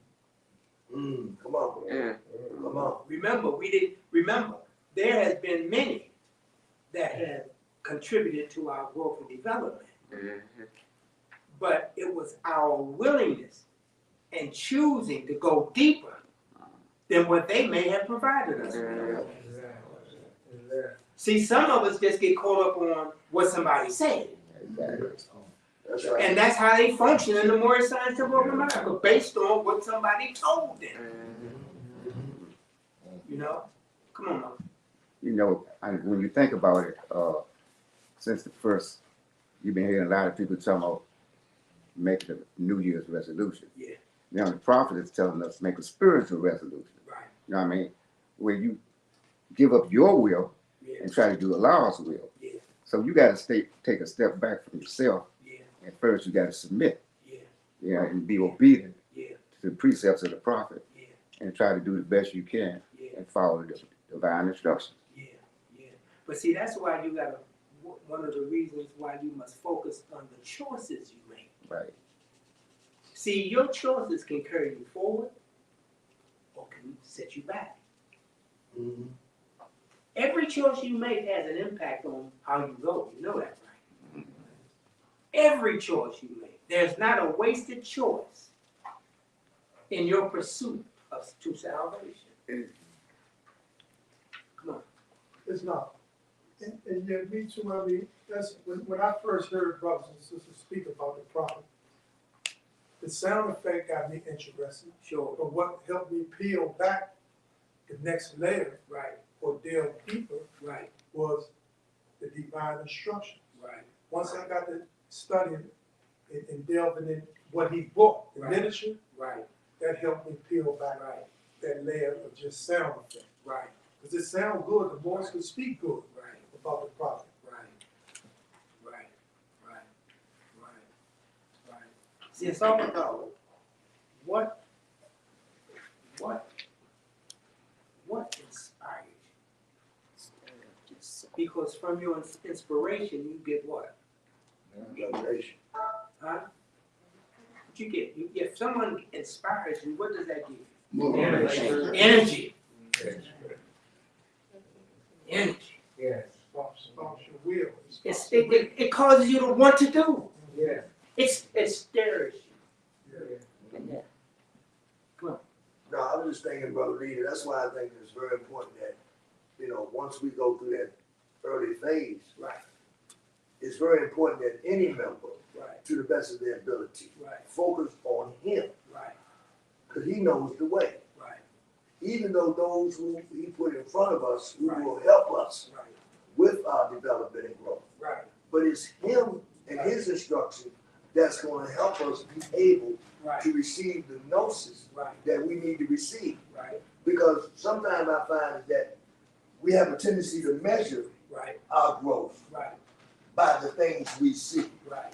[SPEAKER 2] on, come on.
[SPEAKER 3] Remember, there has been many that have contributed to our growth and development. But it was our willingness and choosing to go deeper than what they may have provided us with.
[SPEAKER 6] Exactly.
[SPEAKER 3] See, some of us just get caught up on what somebody said.
[SPEAKER 2] That's right.
[SPEAKER 3] And that's how they function in the Moorish Science Temple of America, based on what somebody told them. You know? Come on, man.
[SPEAKER 11] You know, when you think about it, since the first, you've been hearing a lot of people talking about making a New Year's resolution.
[SPEAKER 3] Yeah.
[SPEAKER 11] Now the prophet is telling us to make a spiritual resolution.
[SPEAKER 3] Right.
[SPEAKER 11] You know what I mean? Where you give up your will
[SPEAKER 3] Yeah.
[SPEAKER 11] and try to do Allah's will.
[SPEAKER 3] Yeah.
[SPEAKER 11] So you got to take a step back from yourself.
[SPEAKER 3] Yeah.
[SPEAKER 11] And first you got to submit.
[SPEAKER 3] Yeah.
[SPEAKER 11] You know, and be obedient
[SPEAKER 3] Yeah.
[SPEAKER 11] to the precepts of the prophet.
[SPEAKER 3] Yeah.
[SPEAKER 11] And try to do the best you can
[SPEAKER 3] Yeah.
[SPEAKER 11] and follow the divine instructions.
[SPEAKER 3] Yeah. Yeah. But see, that's why you gotta. One of the reasons why you must focus on the choices you make.
[SPEAKER 11] Right.
[SPEAKER 3] See, your choices can carry you forward or can set you back. Every choice you make has an impact on how you go. You know that, right? Every choice you make. There's not a wasted choice in your pursuit to salvation. Come on.
[SPEAKER 12] It's not. And yet, me too, I mean, that's, when I first heard brothers and sisters speak about the prophet, The sound effect got me interested,
[SPEAKER 3] Sure.
[SPEAKER 12] but what helped me peel back the next layer
[SPEAKER 3] Right,
[SPEAKER 12] or delve deeper
[SPEAKER 3] right,
[SPEAKER 12] was the divine instruction.
[SPEAKER 3] right,
[SPEAKER 12] Once I got to studying and delving in what he brought, the
[SPEAKER 3] Right.
[SPEAKER 12] literature,
[SPEAKER 3] right,
[SPEAKER 12] that helped me peel back
[SPEAKER 3] right,
[SPEAKER 12] that layer of just sound effect.
[SPEAKER 3] right,
[SPEAKER 12] Because it sounds good, the voice could speak good
[SPEAKER 3] right,
[SPEAKER 12] about the prophet.
[SPEAKER 3] right, right, right, right. See, it's all about what inspired you? Because from your inspiration, you get what?
[SPEAKER 2] Revelation.
[SPEAKER 3] Huh? What you get? If someone inspires you, what does that give you?
[SPEAKER 2] Motivation.
[SPEAKER 3] Energy. Energy.
[SPEAKER 6] Yes,
[SPEAKER 12] Sparks your will.
[SPEAKER 3] It causes you to want to do.
[SPEAKER 6] yes,
[SPEAKER 3] It stirs you.
[SPEAKER 6] yeah.
[SPEAKER 2] No, I was just thinking, Brother Leader, that's why I think it's very important that, once we go through that early phase,
[SPEAKER 3] Right,
[SPEAKER 2] it's very important that any member,
[SPEAKER 3] right,
[SPEAKER 2] to the best of their ability,
[SPEAKER 3] right,
[SPEAKER 2] focus on him,
[SPEAKER 3] right,
[SPEAKER 2] because he knows the way.
[SPEAKER 3] right,
[SPEAKER 2] Even though those who he put in front of us, who
[SPEAKER 3] Right.
[SPEAKER 2] will help us
[SPEAKER 3] right,
[SPEAKER 2] with our development and growth.
[SPEAKER 3] right,
[SPEAKER 2] But it's him and his instruction that's going to help us be able
[SPEAKER 3] right,
[SPEAKER 2] to receive the gnosis
[SPEAKER 3] right,
[SPEAKER 2] that we need to receive.
[SPEAKER 3] right,
[SPEAKER 2] Because sometimes I find that we have a tendency to measure
[SPEAKER 3] right,
[SPEAKER 2] our growth
[SPEAKER 3] right,
[SPEAKER 2] by the things we see.
[SPEAKER 3] right,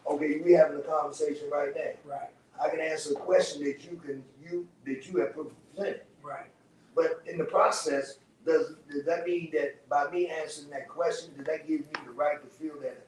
[SPEAKER 2] Okay, we having a conversation right now.
[SPEAKER 3] right,
[SPEAKER 2] I can answer a question that you have presented.
[SPEAKER 3] right.
[SPEAKER 2] But in the process, does that mean that by me answering that question, does that give me the right to feel that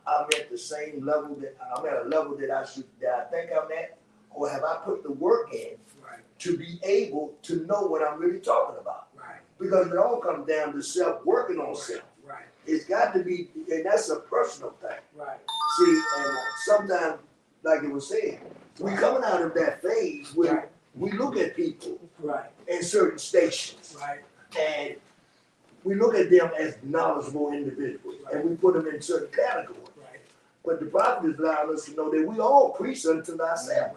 [SPEAKER 2] I'm at the same level that I'm at a level that I think I'm at? Or have I put the work in
[SPEAKER 3] Right,
[SPEAKER 2] to be able to know what I'm really talking about?
[SPEAKER 3] right,
[SPEAKER 2] Because it all comes down to self working on self.
[SPEAKER 3] right,
[SPEAKER 2] It's got to be, and that's a personal thing.
[SPEAKER 3] right,
[SPEAKER 2] See, and sometimes, like it was said, we coming out of that phase where
[SPEAKER 3] Right.
[SPEAKER 2] we look at people
[SPEAKER 3] right,
[SPEAKER 2] in certain stations
[SPEAKER 3] right,
[SPEAKER 2] and we look at them as knowledgeable individuals and we put them in certain categories.
[SPEAKER 3] right,
[SPEAKER 2] But the prophet is allowing us to know that we all preach unto ourselves.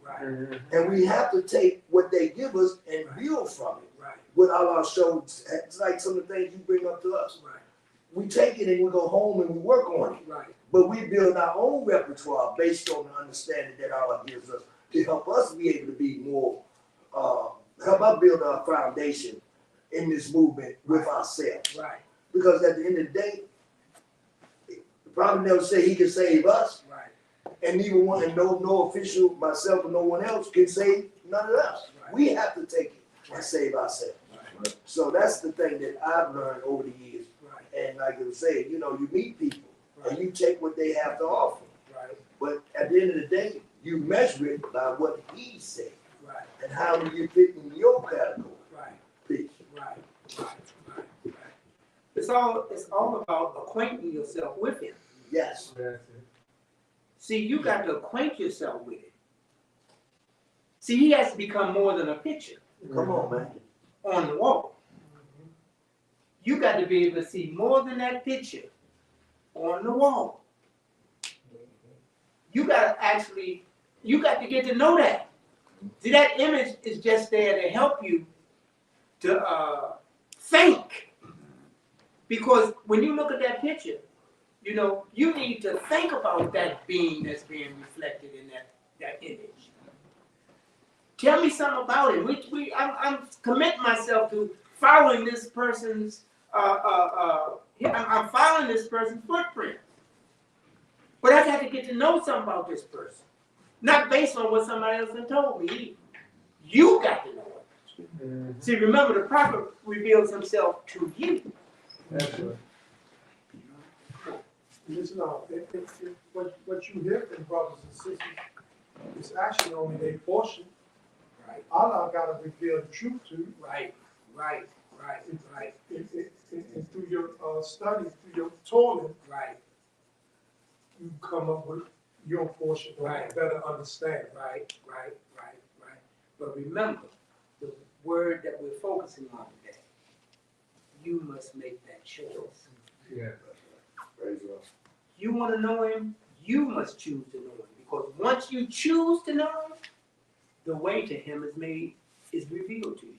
[SPEAKER 3] right, right,
[SPEAKER 2] And we have to take what they give us and build from it.
[SPEAKER 3] right,
[SPEAKER 2] With Allah shows, it's like some of the things you bring up to us.
[SPEAKER 3] right,
[SPEAKER 2] We take it and we go home and we work on it.
[SPEAKER 3] right,
[SPEAKER 2] But we build our own repertoire based on the understanding that Allah gives us to help us be able to be more, help us build our foundation in this movement with ourselves.
[SPEAKER 3] right,
[SPEAKER 2] Because at the end of the day, the prophet never said he can save us,
[SPEAKER 3] right,
[SPEAKER 2] and neither one, and no official, myself or no one else can save none of us.
[SPEAKER 3] Right.
[SPEAKER 2] We have to take it and save ourselves.
[SPEAKER 3] right,
[SPEAKER 2] So that's the thing that I've learned over the years.
[SPEAKER 3] right,
[SPEAKER 2] And like I was saying, you meet people and
[SPEAKER 3] right,
[SPEAKER 2] you take what they have to offer.
[SPEAKER 3] right,
[SPEAKER 2] But at the end of the day, you measure it by what he said
[SPEAKER 3] right,
[SPEAKER 2] and how do you fit in your category.
[SPEAKER 3] right.
[SPEAKER 2] Peace.
[SPEAKER 3] Right, right, right, right. It's all about acquainting yourself with him.
[SPEAKER 2] Yes.
[SPEAKER 6] That's it.
[SPEAKER 3] See, you got to acquaint yourself with it. See, he has to become more than a picture
[SPEAKER 2] Come on, man.
[SPEAKER 3] on the wall. You got to be able to see more than that picture on the wall. You got to get to know that. See, that image is just there to help you to think. Because when you look at that picture, you need to think about that being that's being reflected in that image. Tell me something about it. I'm committing myself to following this person's. I'm following this person's footprint. But I got to get to know something about this person, not based on what somebody else has told me. You got to know it. See, remember, the prophet reveals himself to you.
[SPEAKER 6] That's right.
[SPEAKER 12] Listen, what you hear from brothers and sisters is actually only their portion.
[SPEAKER 3] Right,
[SPEAKER 12] Allah got to reveal the truth to you.
[SPEAKER 3] right, right, right, right,
[SPEAKER 12] And through your study, through your toiling,
[SPEAKER 3] right,
[SPEAKER 12] you come up with your portion or
[SPEAKER 3] Right.
[SPEAKER 12] a better understanding.
[SPEAKER 3] right, right, right, right. But remember, the word that we're focusing on today, you must make that choice.
[SPEAKER 6] Yeah.
[SPEAKER 2] Praise God.
[SPEAKER 3] You want to know him, you must choose to know him. Because once you choose to know him, the way to him is revealed to you.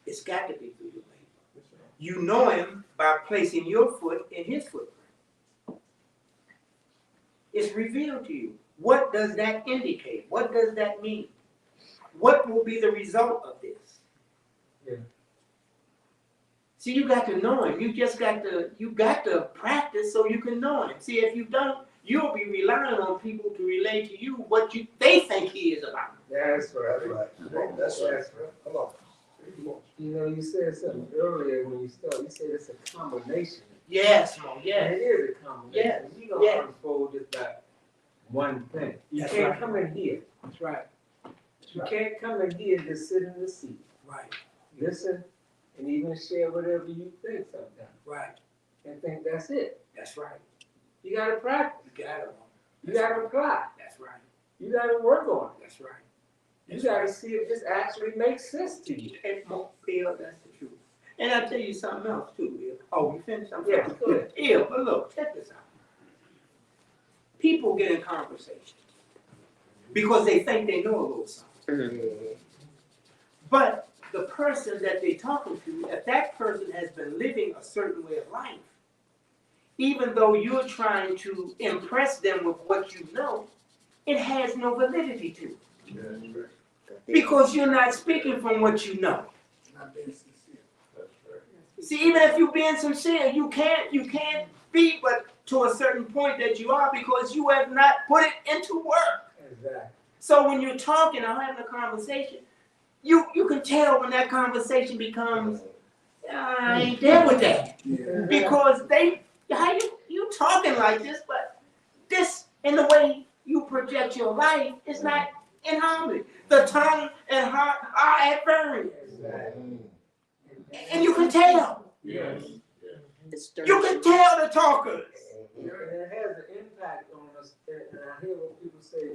[SPEAKER 3] It's got to be through your labor. You know him by placing your foot in his footprint. It's revealed to you. What does that indicate? What does that mean? What will be the result of this?
[SPEAKER 6] Yeah.
[SPEAKER 3] See, you got to know him. You got to practice so you can know him. See, if you don't, you'll be relying on people to relay to you what they think he is about.
[SPEAKER 6] That's right.
[SPEAKER 12] That's right. Come on.
[SPEAKER 6] You know, you said something earlier when you started. You said it's a combination.
[SPEAKER 3] Yes, Mo,
[SPEAKER 6] And
[SPEAKER 3] yes.
[SPEAKER 6] it is a combination.
[SPEAKER 3] Yes,
[SPEAKER 6] You don't
[SPEAKER 3] yes.
[SPEAKER 6] unfold just by one thing. You
[SPEAKER 3] That's
[SPEAKER 6] can't
[SPEAKER 3] right.
[SPEAKER 6] come in here.
[SPEAKER 3] That's right.
[SPEAKER 6] You can't come in here and just sit in the seat,
[SPEAKER 3] Right,
[SPEAKER 6] listen, and even share whatever you think sometimes,
[SPEAKER 3] right.
[SPEAKER 6] and think that's it.
[SPEAKER 3] That's right.
[SPEAKER 6] You gotta practice.
[SPEAKER 3] You got it, Mo.
[SPEAKER 6] You gotta apply.
[SPEAKER 3] That's right.
[SPEAKER 6] You gotta work on it.
[SPEAKER 3] That's right.
[SPEAKER 6] You gotta see if this actually makes sense to you.
[SPEAKER 3] And Mo, Bill, that's the truth. And I'll tell you something else too, Bill. Oh, we finished? I'm
[SPEAKER 6] Yes,
[SPEAKER 3] sorry.
[SPEAKER 6] go ahead.
[SPEAKER 3] Yeah, but look, check this out. People get in conversations because they think they know a little something. But the person that they're talking to, if that person has been living a certain way of life, even though you're trying to impress them with what you know, it has no validity to it. Because you're not speaking from what you know. See, even if you're being sincere, you can't be but to a certain point that you are because you have not put it into work.
[SPEAKER 6] Exactly.
[SPEAKER 3] So when you're talking or having a conversation, you can tell when that conversation becomes, I ain't there with that. Because how you talking like this, but this, in the way you project your life, is not in harmony. The tongue and heart are at variance.
[SPEAKER 6] Exactly.
[SPEAKER 3] And you can tell.
[SPEAKER 6] Yes.
[SPEAKER 3] You can tell the talkers.
[SPEAKER 6] You know, and it has an impact on us. And I hear what people say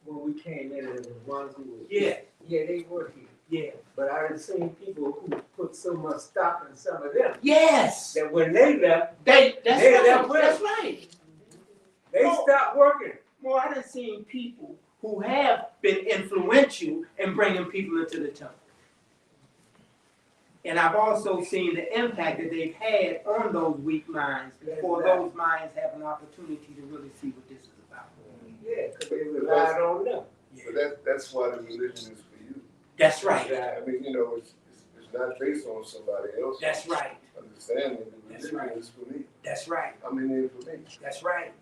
[SPEAKER 6] when we came in, and the ones who were
[SPEAKER 3] Yeah.
[SPEAKER 6] yeah, they were here.
[SPEAKER 3] Yeah.
[SPEAKER 6] But I've seen people who put so much stock in some of them
[SPEAKER 3] Yes.
[SPEAKER 6] that when they left,
[SPEAKER 3] That's
[SPEAKER 6] They
[SPEAKER 3] right.
[SPEAKER 6] left with
[SPEAKER 3] That's
[SPEAKER 6] it.
[SPEAKER 3] right.
[SPEAKER 6] they
[SPEAKER 3] Oh.
[SPEAKER 6] stopped working.
[SPEAKER 3] Well, I done seen people who have been influential in bringing people into the temple. And I've also seen the impact that they've had on those weak minds before those minds have an opportunity to really see what this is about.
[SPEAKER 6] Yeah, because they relied on them.
[SPEAKER 13] But that's why the religion is for you.
[SPEAKER 3] That's right.
[SPEAKER 13] I mean, you know, it's not based on somebody else.
[SPEAKER 3] That's right.
[SPEAKER 13] Understanding the
[SPEAKER 3] That's
[SPEAKER 13] religion
[SPEAKER 3] right.
[SPEAKER 13] is for me.
[SPEAKER 3] That's right.
[SPEAKER 13] I'm in here for me.
[SPEAKER 3] That's right.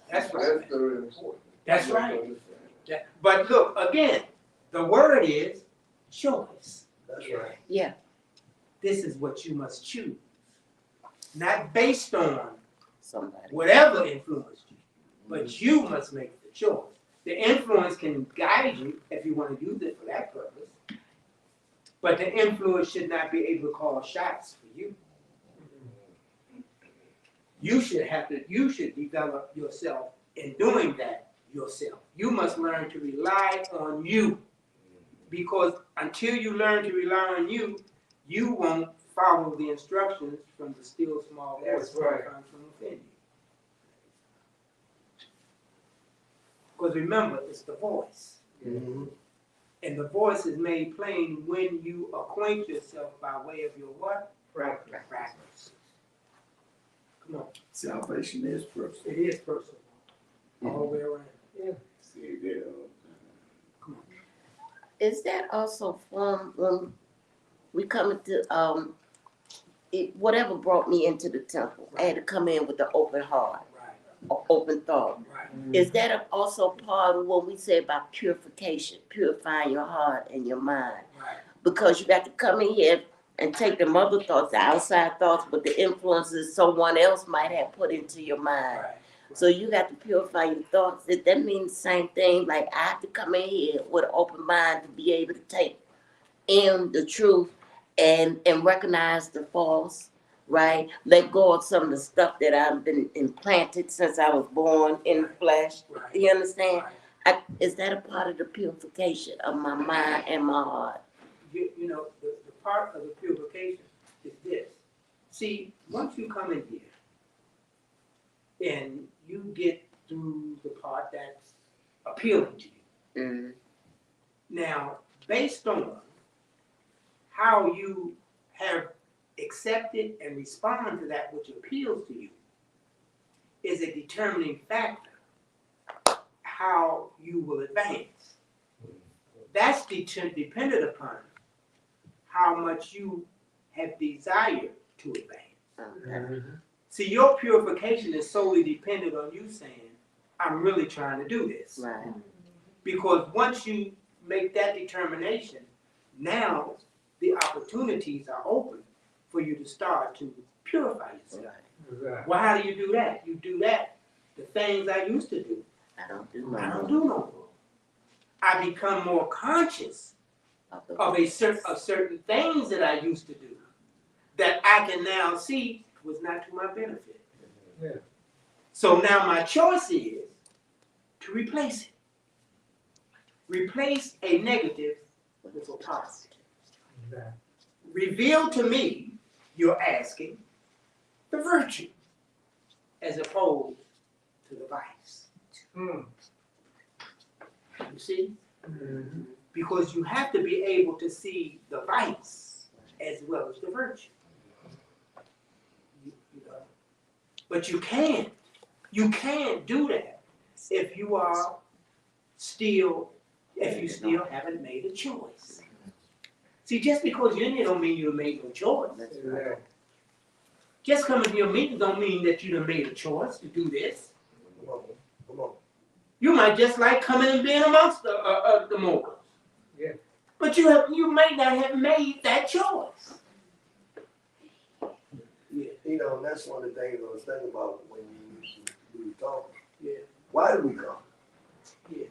[SPEAKER 3] That's right.
[SPEAKER 13] That's very important.
[SPEAKER 3] That's
[SPEAKER 13] You have to
[SPEAKER 3] right.
[SPEAKER 13] understand.
[SPEAKER 3] Yeah. But look, again, the word is choice.
[SPEAKER 13] That's right.
[SPEAKER 5] Yeah.
[SPEAKER 3] This is what you must choose. Not based on
[SPEAKER 5] Somebody.
[SPEAKER 3] whatever influenced you, but you must make the choice. The influence can guide you if you want to use it for that purpose, but the influence should not be able to call shots for you. You should develop yourself in doing that yourself. You must learn to rely on you, because until you learn to rely on you, you won't follow the instructions from the still small voice that comes from within you. Because remember, it's the voice. And the voice is made plain when you acquaint yourself by way of your what? Practice. Come on.
[SPEAKER 1] Salvation is personal.
[SPEAKER 3] It is personal. All the way around.
[SPEAKER 6] Yeah.
[SPEAKER 4] See, there.
[SPEAKER 3] Come on.
[SPEAKER 5] Is that also from when we come into whatever brought me into the temple? I had to come in with an open heart,
[SPEAKER 3] Right.
[SPEAKER 5] open thought.
[SPEAKER 3] Right.
[SPEAKER 5] Is that also part of what we say about purification, purifying your heart and your mind?
[SPEAKER 3] Right.
[SPEAKER 5] Because you got to come in here and take them other thoughts, the outside thoughts, but the influences someone else might have put into your mind.
[SPEAKER 3] Right.
[SPEAKER 5] So you got to purify your thoughts. That means the same thing. Like I have to come in here with an open mind to be able to take in the truth and recognize the false, right? Let go of some of the stuff that I've been implanted since I was born in the flesh.
[SPEAKER 3] Right.
[SPEAKER 5] You understand?
[SPEAKER 3] Right.
[SPEAKER 5] Is that a part of the purification of my mind and my heart?
[SPEAKER 3] You know, the part of the purification is this. See, once you come in here and you get through the part that's appealing to you.
[SPEAKER 5] Mm,
[SPEAKER 3] Now, based on how you have accepted and responded to that which appeals to you is a determining factor how you will advance. That's dependent upon how much you have desired to advance.
[SPEAKER 5] okay.
[SPEAKER 3] See, your purification is solely dependent on you saying, I'm really trying to do this.
[SPEAKER 5] Right.
[SPEAKER 3] Because once you make that determination, now the opportunities are open for you to start to purify yourself.
[SPEAKER 12] Exactly.
[SPEAKER 3] Well, how do you do that? You do that, the things I used to do,
[SPEAKER 5] I don't do no
[SPEAKER 3] I don't
[SPEAKER 5] more
[SPEAKER 3] do no more. I become more conscious of certain things that I used to do that I can now see was not to my benefit.
[SPEAKER 12] Yeah.
[SPEAKER 3] So now my choice is to replace it. Replace a negative with a positive.
[SPEAKER 12] Exactly.
[SPEAKER 3] Reveal to me, you're asking, the virtue as opposed to the vice.
[SPEAKER 12] Mm.
[SPEAKER 3] You see?
[SPEAKER 12] Mm-hmm.
[SPEAKER 3] Because you have to be able to see the vice as well as the virtue. You know. But you can't do that if you still haven't made a choice. See, just because you're in here don't mean you made no choice.
[SPEAKER 12] Exactly.
[SPEAKER 3] Just coming to your meeting don't mean that you done made a choice to do this.
[SPEAKER 13] Come on.
[SPEAKER 3] You might just like coming and being amongst the moguls.
[SPEAKER 12] Yeah.
[SPEAKER 3] But you may not have made that choice. Yeah.
[SPEAKER 2] You know, that's one of the things I was thinking about when we were talking.
[SPEAKER 3] Yeah.
[SPEAKER 2] Why do we come?
[SPEAKER 3] Yeah.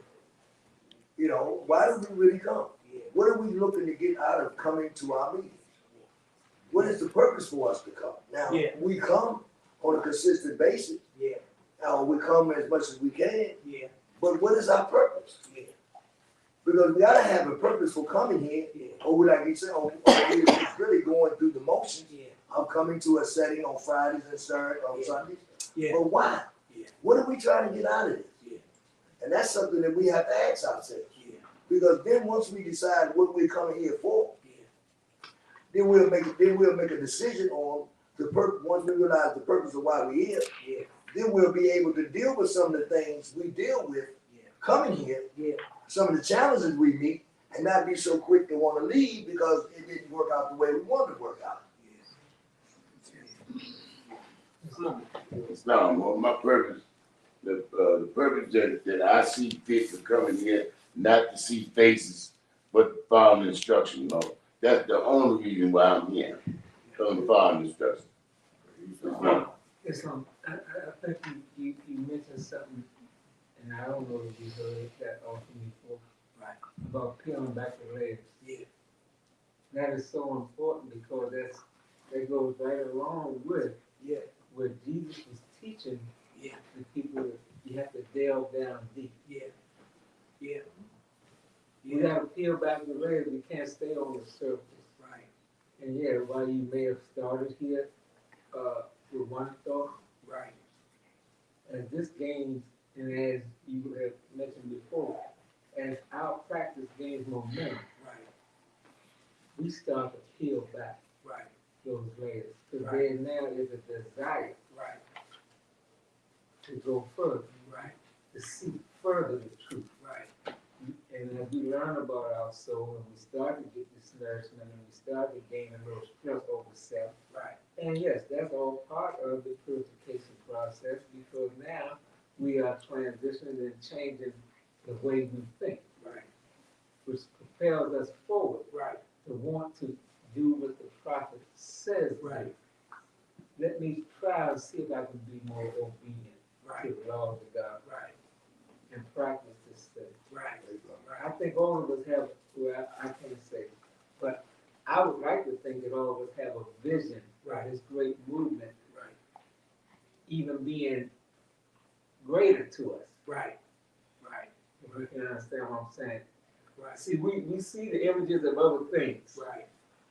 [SPEAKER 2] You know, why do we really come?
[SPEAKER 3] Yeah.
[SPEAKER 2] What are we looking to get out of coming to our meetings? What is the purpose for us to come? Now,
[SPEAKER 3] Yeah.
[SPEAKER 2] we come on a consistent basis.
[SPEAKER 3] Yeah.
[SPEAKER 2] We come as much as we can.
[SPEAKER 3] Yeah.
[SPEAKER 2] But what is our purpose?
[SPEAKER 3] Yeah.
[SPEAKER 2] Because we gotta have a purpose for coming here,
[SPEAKER 3] Yeah.
[SPEAKER 2] or we like you said, or we just really going through the motions
[SPEAKER 3] Yeah.
[SPEAKER 2] of coming to a setting on Fridays and Saturdays, on
[SPEAKER 3] Yeah.
[SPEAKER 2] Sundays.
[SPEAKER 3] Yeah.
[SPEAKER 2] But why?
[SPEAKER 3] Yeah.
[SPEAKER 2] What are we trying to get out of this?
[SPEAKER 3] Yeah.
[SPEAKER 2] And that's something that we have to ask ourselves.
[SPEAKER 3] Yeah.
[SPEAKER 2] Because then once we decide what we're coming here for,
[SPEAKER 3] Yeah.
[SPEAKER 2] then we'll make a decision on the purpose. Once we realize the purpose of why we're here,
[SPEAKER 3] Yeah.
[SPEAKER 2] then we'll be able to deal with some of the things we deal with
[SPEAKER 3] Yeah.
[SPEAKER 2] coming here,
[SPEAKER 3] Yeah.
[SPEAKER 2] some of the challenges we meet, and not be so quick to want to leave because it didn't work out the way we wanted to work out.
[SPEAKER 3] Come on.
[SPEAKER 4] It's not my purpose. The purpose that I see fit for coming here, not to see faces, but to follow the instruction. No, that's the only reason why I'm here. To follow the instruction.
[SPEAKER 6] I think you mentioned something, and I don't know if you heard that often before.
[SPEAKER 3] Right.
[SPEAKER 6] About peeling back the legs.
[SPEAKER 3] Yeah.
[SPEAKER 6] That is so important because that goes right along with
[SPEAKER 3] Yeah.
[SPEAKER 6] what Jesus was teaching
[SPEAKER 3] Yeah.
[SPEAKER 6] the people. You have to delve down deep.
[SPEAKER 3] Yeah. Yeah.
[SPEAKER 6] You gotta peel back the legs. You can't stay on the surface.
[SPEAKER 3] Right.
[SPEAKER 6] And yeah, while you may have started here with one thought,
[SPEAKER 3] Right.
[SPEAKER 6] as this gains, and as you have mentioned before, as our practice gains momentum,
[SPEAKER 3] Right.
[SPEAKER 6] we start to peel back
[SPEAKER 3] Right.
[SPEAKER 6] those layers. Because
[SPEAKER 3] Right.
[SPEAKER 6] there now is a desire
[SPEAKER 3] Right.
[SPEAKER 6] to go further,
[SPEAKER 3] Right.
[SPEAKER 6] to see further the truth.
[SPEAKER 3] Right.
[SPEAKER 6] And as we learn about our soul, and we start to get this nourishment, and we start to gain a little strength over self.
[SPEAKER 3] Right.
[SPEAKER 6] And yes, that's all part of the purification process, because now we are transitioning and changing the way we think,
[SPEAKER 3] Right.
[SPEAKER 6] which propels us forward
[SPEAKER 3] Right.
[SPEAKER 6] to want to do what the prophet says.
[SPEAKER 3] Right.
[SPEAKER 6] Let me try and see if I can be more obedient to
[SPEAKER 3] Right.
[SPEAKER 6] the laws of God
[SPEAKER 3] Right.
[SPEAKER 6] and practice this thing.
[SPEAKER 3] Right.
[SPEAKER 6] I think all of us have, well, I can't say, but I would like to think that all of us have a vision
[SPEAKER 3] Right.
[SPEAKER 6] of this great movement,
[SPEAKER 3] Right.
[SPEAKER 6] even being greater to us.
[SPEAKER 3] Right. Right.
[SPEAKER 6] If you can understand what I'm saying.
[SPEAKER 3] Right.
[SPEAKER 6] See, we see the images of other things,
[SPEAKER 3] Right.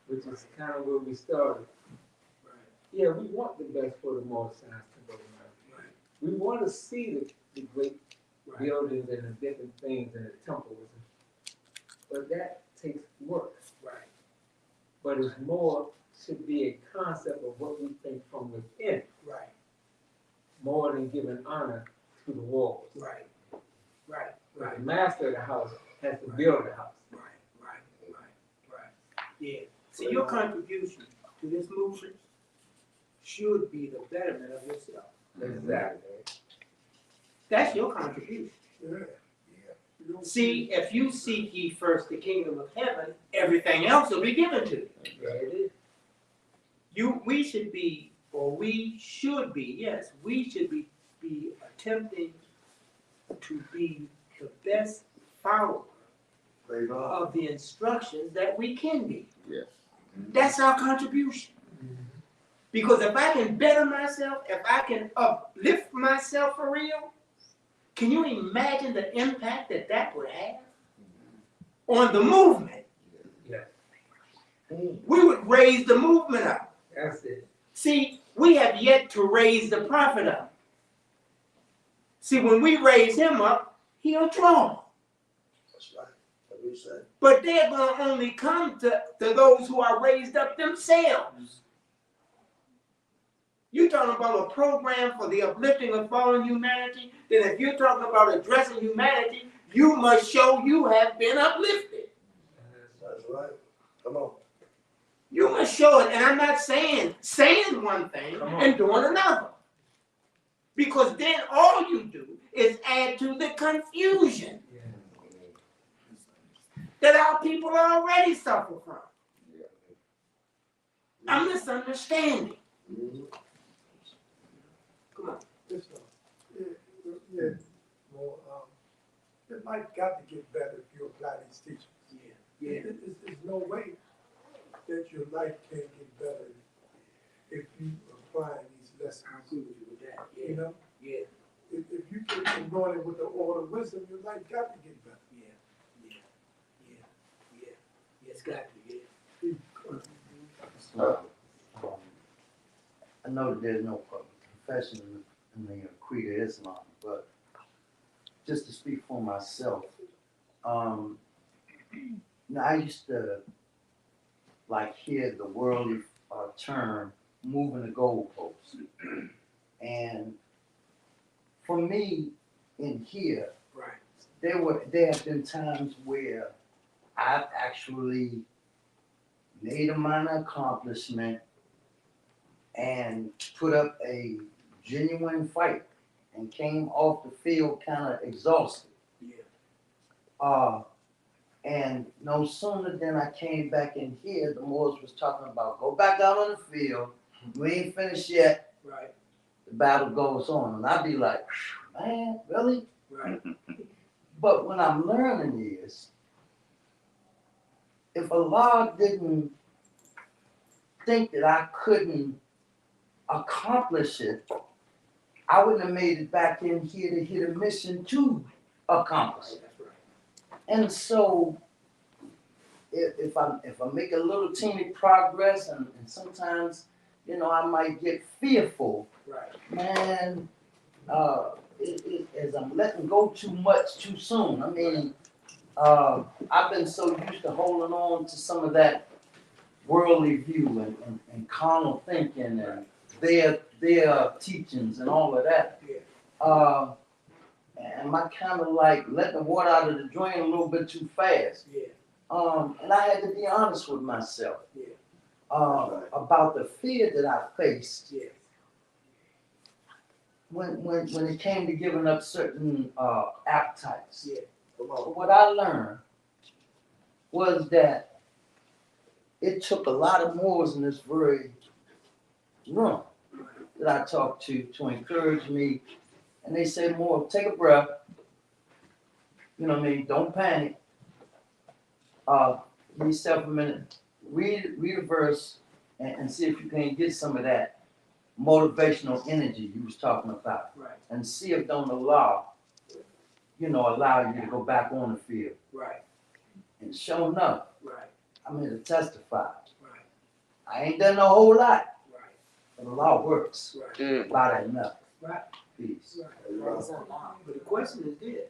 [SPEAKER 6] which is kind of where we started.
[SPEAKER 3] Right.
[SPEAKER 6] Yeah, we want the best for the more science to go around.
[SPEAKER 3] Right.
[SPEAKER 6] We want to see the great buildings and the different things in the temples, but that takes work.
[SPEAKER 3] Right.
[SPEAKER 6] But it's more should be a concept of what we think from within,
[SPEAKER 3] Right.
[SPEAKER 6] more than giving honor to the walls.
[SPEAKER 3] Right. Right.
[SPEAKER 6] The master of the house has to build the house.
[SPEAKER 3] Right. Yeah. See, your contribution to this movement should be the betterment of yourself.
[SPEAKER 6] Exactly.
[SPEAKER 3] That's your contribution.
[SPEAKER 12] Yeah. You don't
[SPEAKER 3] See, if you seek ye first the kingdom of heaven, everything else will be given to you.
[SPEAKER 6] There it is.
[SPEAKER 3] We should be, yes, we should be attempting to be the best follower of the instructions that we can be.
[SPEAKER 11] Yes.
[SPEAKER 3] That's our contribution. Because if I can better myself, if I can uplift myself for real, can you imagine the impact that would have on the movement?
[SPEAKER 6] Yeah.
[SPEAKER 3] We would raise the movement up.
[SPEAKER 6] That's it.
[SPEAKER 3] See, we have yet to raise the prophet up. See, when we raise him up, he'll draw.
[SPEAKER 2] That's right. That's what he said.
[SPEAKER 3] But they're going to only come to those who are raised up themselves. You're talking about a program for the uplifting of fallen humanity, then if you're talking about addressing humanity, you must show you have been uplifted.
[SPEAKER 2] That's right. Come on.
[SPEAKER 3] You must show it. And I'm not saying one thing and doing another. Because then all you do is add to the confusion that our people already suffer from. A misunderstanding. Come on.
[SPEAKER 12] Yeah. Well, your life got to get better if you apply these teachings.
[SPEAKER 3] Yeah.
[SPEAKER 12] There's no way that your life can't get better if you apply these lessons.
[SPEAKER 3] I agree with you with that. Yeah.
[SPEAKER 12] You know?
[SPEAKER 3] Yeah.
[SPEAKER 12] If you keep anointed with the oil of wisdom, your life got to get better.
[SPEAKER 3] Yeah, it's got to,
[SPEAKER 8] So, I know that there's no confession in the Creed of Islam, but just to speak for myself, now I used to like hear the worldly term moving the goalposts, and for me in here,
[SPEAKER 3] right.
[SPEAKER 8] there have been times where I've actually made a minor accomplishment and put up a genuine fight and came off the field kind of exhausted.
[SPEAKER 3] Yeah.
[SPEAKER 8] And no sooner than I came back in here, the Moors was talking about go back out on the field. We ain't finished yet.
[SPEAKER 3] Right.
[SPEAKER 8] The battle goes on. And I'd be like, man, really?
[SPEAKER 3] Right.
[SPEAKER 8] But what I'm learning is, if Allah didn't think that I couldn't accomplish it, I wouldn't have made it back in here to hit a mission to accomplish it.
[SPEAKER 3] That's right.
[SPEAKER 8] And so, if I make a little teeny progress, and sometimes, I might get fearful,
[SPEAKER 3] Right.
[SPEAKER 8] man, as I'm letting go too much too soon. I mean, I've been so used to holding on to some of that worldly view and carnal thinking and their teachings and all of that.
[SPEAKER 3] Yeah.
[SPEAKER 8] And I kind of like letting the water out of the drain a little bit too fast.
[SPEAKER 3] Yeah.
[SPEAKER 8] And I had to be honest with myself about the fear that I faced
[SPEAKER 3] Yeah.
[SPEAKER 8] when it came to giving up certain appetites.
[SPEAKER 3] Yeah.
[SPEAKER 8] What I learned was that it took a lot of Moors in this very room that I talked to encourage me. And they said, Moor, take a breath. You know what I mean? Don't panic. Give yourself a minute. Read a verse and see if you can get some of that motivational energy you was talking about.
[SPEAKER 3] Right.
[SPEAKER 8] And see if don't allow you to go back on the field.
[SPEAKER 3] Right.
[SPEAKER 8] And sure enough,
[SPEAKER 3] Right.
[SPEAKER 8] I'm here to testify.
[SPEAKER 3] Right.
[SPEAKER 8] I ain't done a whole lot,
[SPEAKER 3] Right.
[SPEAKER 8] but the law works
[SPEAKER 3] Right.
[SPEAKER 8] about enough.
[SPEAKER 3] Right.
[SPEAKER 8] Peace.
[SPEAKER 3] But the question is this: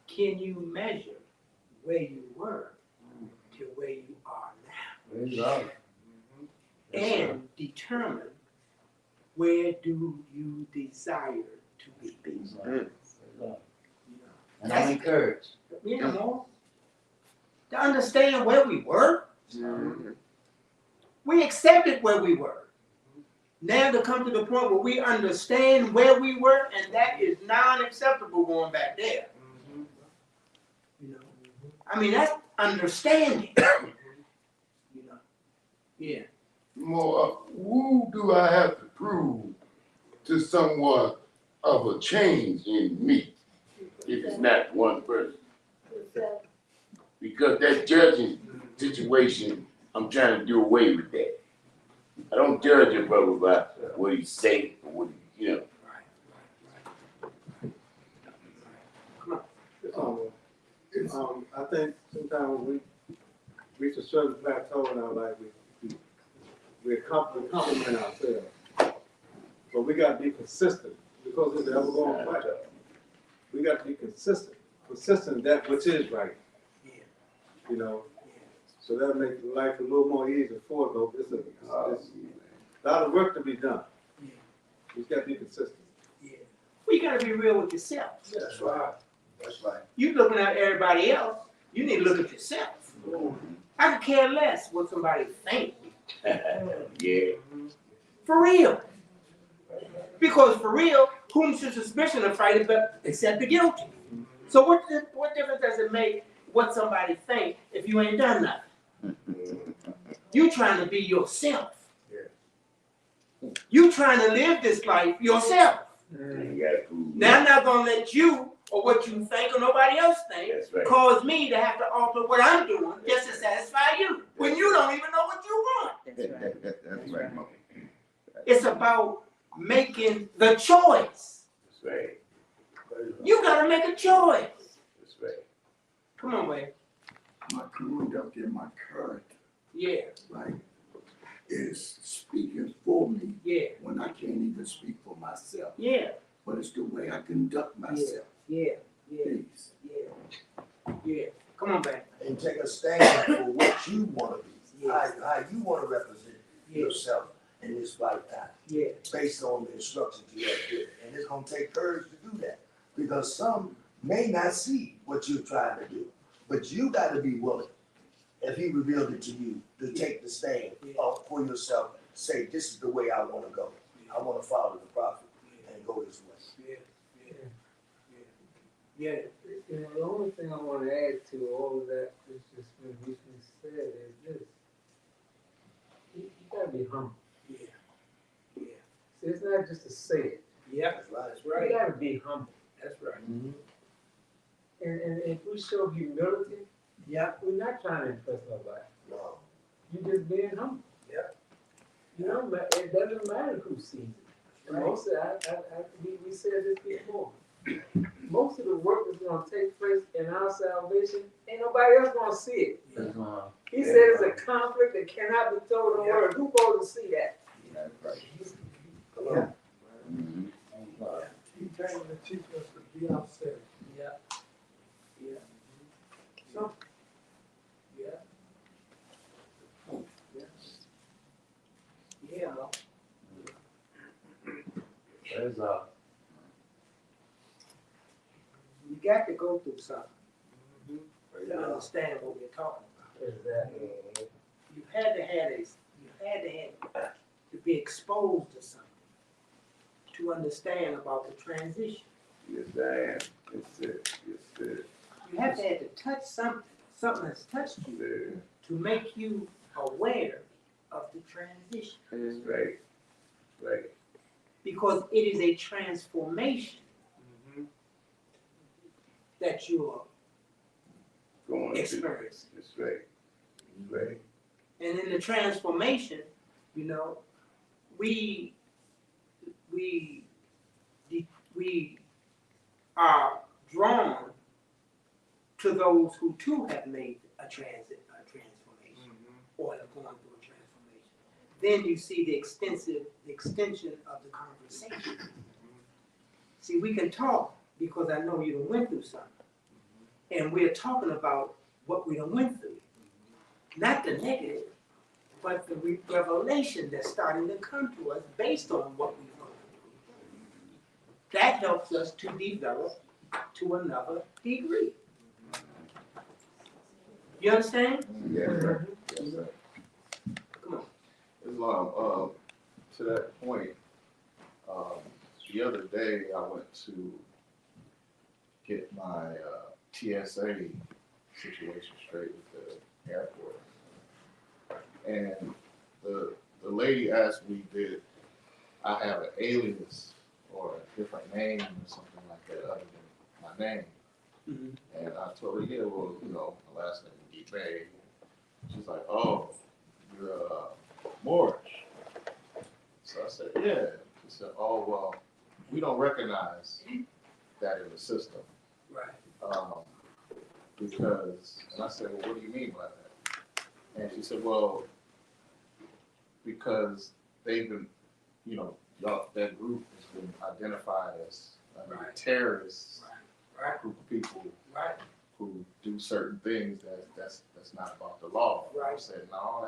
[SPEAKER 3] can you measure where you were to where you are now,
[SPEAKER 8] Praise God.
[SPEAKER 3] and determine where do you desire to be?
[SPEAKER 8] Praise God. And
[SPEAKER 3] That's-
[SPEAKER 8] I'm encouraged.
[SPEAKER 3] You know, to understand where we were. We accepted where we were. Now to come to the point where we understand where we were, and that is non-acceptable going back there. You know, I mean that's understanding. You know, yeah.
[SPEAKER 4] More, who do I have to prove to somewhat of a change in me if it's not one person? Because that judging situation, I'm trying to do away with that. I don't judge a brother by what he say or what he, you know.
[SPEAKER 6] I think sometimes we reach a certain plateau in our life, we compliment ourselves. But we gotta be consistent, because it's an ever-going fight. We gotta be consistent in that which is right. You know, so that makes life a little more easy for us, though. It's a lot of work to be done. You just gotta be consistent.
[SPEAKER 3] Yeah. Well, you gotta be real with yourself.
[SPEAKER 13] That's right. That's right.
[SPEAKER 3] You looking at everybody else, you need to look at yourself. I could care less what somebody thinks.
[SPEAKER 4] Yeah.
[SPEAKER 3] For real. Because for real, whom should suspicion of fighting but except the guilty? So what difference does it make what somebody think if you ain't done nothing? You trying to be yourself. You trying to live this life yourself. Now I'm not gonna let you or what you think or nobody else think cause me to have to alter what I'm doing just to satisfy you when you don't even know what you want.
[SPEAKER 11] That's right, Mo.
[SPEAKER 3] It's about making the choice.
[SPEAKER 4] That's right.
[SPEAKER 3] You gotta make a choice.
[SPEAKER 4] That's right.
[SPEAKER 3] Come on, Wade.
[SPEAKER 2] My conduct and my character,
[SPEAKER 3] Yeah,
[SPEAKER 2] right, is speaking for me
[SPEAKER 3] yeah,
[SPEAKER 2] when I can't even speak for myself.
[SPEAKER 3] yeah,
[SPEAKER 2] But it's the way I conduct myself.
[SPEAKER 3] yeah, yeah,
[SPEAKER 2] Please.
[SPEAKER 3] yeah. Come on, back.
[SPEAKER 13] And take a stand for what you wanna be,
[SPEAKER 3] Yeah.
[SPEAKER 13] how you wanna represent
[SPEAKER 3] Yeah,
[SPEAKER 13] yourself in this lifetime,
[SPEAKER 3] yeah,
[SPEAKER 13] based on the instructions you have given. And it's gonna take courage to do that, because some may not see what you're trying to do, but you gotta be willing, if he revealed it to you, to take the stand for yourself, say, this is the way I wanna go. I wanna follow the prophet and go this way.
[SPEAKER 3] yeah.
[SPEAKER 6] You know, the only thing I wanna add to all of that is just been recently said is this. You gotta be humble.
[SPEAKER 3] Yeah, yeah,
[SPEAKER 6] See, it's not just to say it.
[SPEAKER 3] yeah.
[SPEAKER 13] That's right.
[SPEAKER 3] That's
[SPEAKER 6] You
[SPEAKER 3] right.
[SPEAKER 6] gotta be humble.
[SPEAKER 3] That's right.
[SPEAKER 6] And if we show humility,
[SPEAKER 3] Yeah,
[SPEAKER 6] we're not trying to impress nobody.
[SPEAKER 13] No.
[SPEAKER 6] You're just being humble.
[SPEAKER 3] Yeah.
[SPEAKER 6] You know, it doesn't matter who sees it.
[SPEAKER 3] Right.
[SPEAKER 6] Most of we said this before. Most of the work that's gonna take place in our salvation, ain't nobody else gonna see it. He said it's a conflict that cannot be told in words. Who's supposed to see that?
[SPEAKER 11] That's right.
[SPEAKER 6] Come on.
[SPEAKER 12] He came to teach us to be ourselves.
[SPEAKER 3] yeah, yeah.
[SPEAKER 12] So,
[SPEAKER 3] Yeah. Yeah.
[SPEAKER 8] Praise God.
[SPEAKER 3] You got to go through something to understand what we're talking about.
[SPEAKER 6] Exactly.
[SPEAKER 3] You had to have to be exposed to something to understand about the transition.
[SPEAKER 4] Yes, I am. Yes, sir. Yes, sir.
[SPEAKER 3] You have to touch something that's touched you
[SPEAKER 4] Yes,
[SPEAKER 3] to make you aware of the transition.
[SPEAKER 4] That's right. Right.
[SPEAKER 3] Because it is a transformation that you are
[SPEAKER 4] Going to.
[SPEAKER 3] experiencing.
[SPEAKER 4] That's right. That's right.
[SPEAKER 3] And in the transformation, you know, we are drawn to those who too have made a transformation, or have gone through a transformation. Then you see the extension of the conversation See, we can talk because I know you done went through something. And we're talking about what we done went through. Not the negative, but the revelation that's starting to come to us based on what we've gone through. That helps us to develop to another degree. You understand?
[SPEAKER 11] Yes, sir. Yes, sir.
[SPEAKER 3] Come on.
[SPEAKER 9] Islam, to that point, the other day I went to get my TSA situation straight with the airport. And the lady asked me, did I have an alias or a different name or something like that other than my name?
[SPEAKER 3] Mm-hmm.
[SPEAKER 9] And I told her, yeah, well, my last name is Gibay. She's like, oh, you're Moorish. So I said, yeah. She said, oh, well, we don't recognize that in the system.
[SPEAKER 3] Right.
[SPEAKER 9] Because, and I said, well, what do you mean by that? And she said, well, because they've been, that group has been identified as
[SPEAKER 3] Right.
[SPEAKER 9] terrorists,
[SPEAKER 3] Right.
[SPEAKER 9] group of people
[SPEAKER 3] Right.
[SPEAKER 9] who do certain things that's not about the law.
[SPEAKER 3] Right.
[SPEAKER 9] I said, no,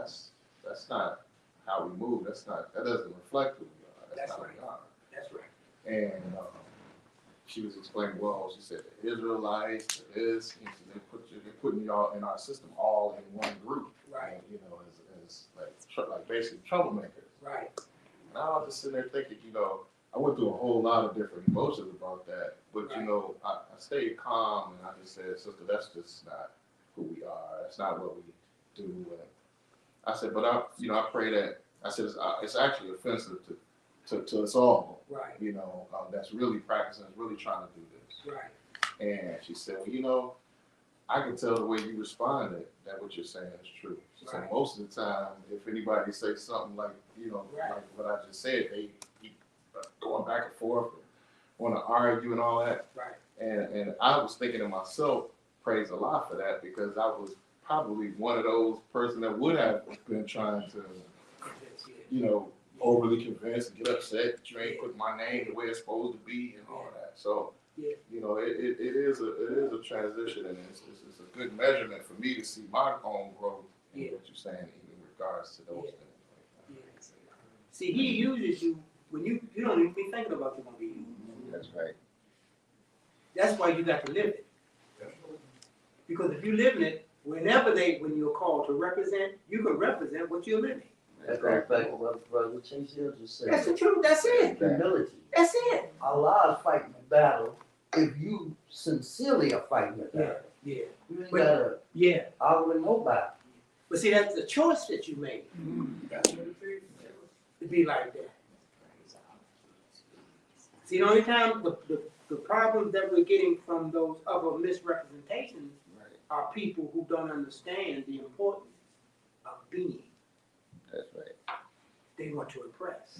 [SPEAKER 9] that's not how we move. That doesn't reflect who we are. That's
[SPEAKER 3] That's
[SPEAKER 9] not
[SPEAKER 3] right.
[SPEAKER 9] who we are.
[SPEAKER 3] That's right.
[SPEAKER 9] And she was explaining, well, she said the Israelites, this, and so they're putting y'all in our system all in one group.
[SPEAKER 3] Right.
[SPEAKER 9] And, as like basically troublemakers.
[SPEAKER 3] Right.
[SPEAKER 9] And I was just sitting there thinking, I went through a whole lot of different emotions about that. But,
[SPEAKER 3] Right.
[SPEAKER 9] I stayed calm and I just said, sister, that's just not who we are. That's not what we do. And I said, but I pray that, I said, it's actually offensive to us all.
[SPEAKER 3] Right.
[SPEAKER 9] That's really practicing, really trying to do this.
[SPEAKER 3] Right.
[SPEAKER 9] And she said, well, I can tell the way you responded that what you're saying is true. She said,
[SPEAKER 3] Right.
[SPEAKER 9] most of the time, if anybody says something like,
[SPEAKER 3] Right.
[SPEAKER 9] like what I just said, they keep going back and forth, want to argue and all that.
[SPEAKER 3] Right.
[SPEAKER 9] And I was thinking to myself, praise Allah for that, because I was probably one of those person that would have been trying to, overly convinced and get upset that you ain't put my name the way it's supposed to be and all that. So,
[SPEAKER 3] Yeah.
[SPEAKER 9] it is a transition, and it's a good measurement for me to see my own growth in
[SPEAKER 3] Yeah.
[SPEAKER 9] what you're saying in regards to those
[SPEAKER 3] Yeah.
[SPEAKER 9] things.
[SPEAKER 3] See, he uses you when you don't even be thinking about you gonna be used.
[SPEAKER 11] That's right.
[SPEAKER 3] That's why you got to live it. Because if you live in it, when you're called to represent, you can represent what you're living.
[SPEAKER 8] That goes back to what Brother Chase Hill just said.
[SPEAKER 3] That's the truth. That's it.
[SPEAKER 8] Humility.
[SPEAKER 3] That's it.
[SPEAKER 8] Allah is fighting the battle if you sincerely are fighting the
[SPEAKER 3] Yeah.
[SPEAKER 8] battle.
[SPEAKER 3] Yeah.
[SPEAKER 8] You ain't
[SPEAKER 3] But-
[SPEAKER 8] gotta
[SPEAKER 3] Yeah.
[SPEAKER 8] argue with nobody.
[SPEAKER 3] But see, that's the choice that you made.
[SPEAKER 1] That's what it is.
[SPEAKER 3] To be like that. See, the only time the problems that we're getting from those other misrepresentations are people who don't understand the importance of being.
[SPEAKER 11] That's right.
[SPEAKER 3] They want to impress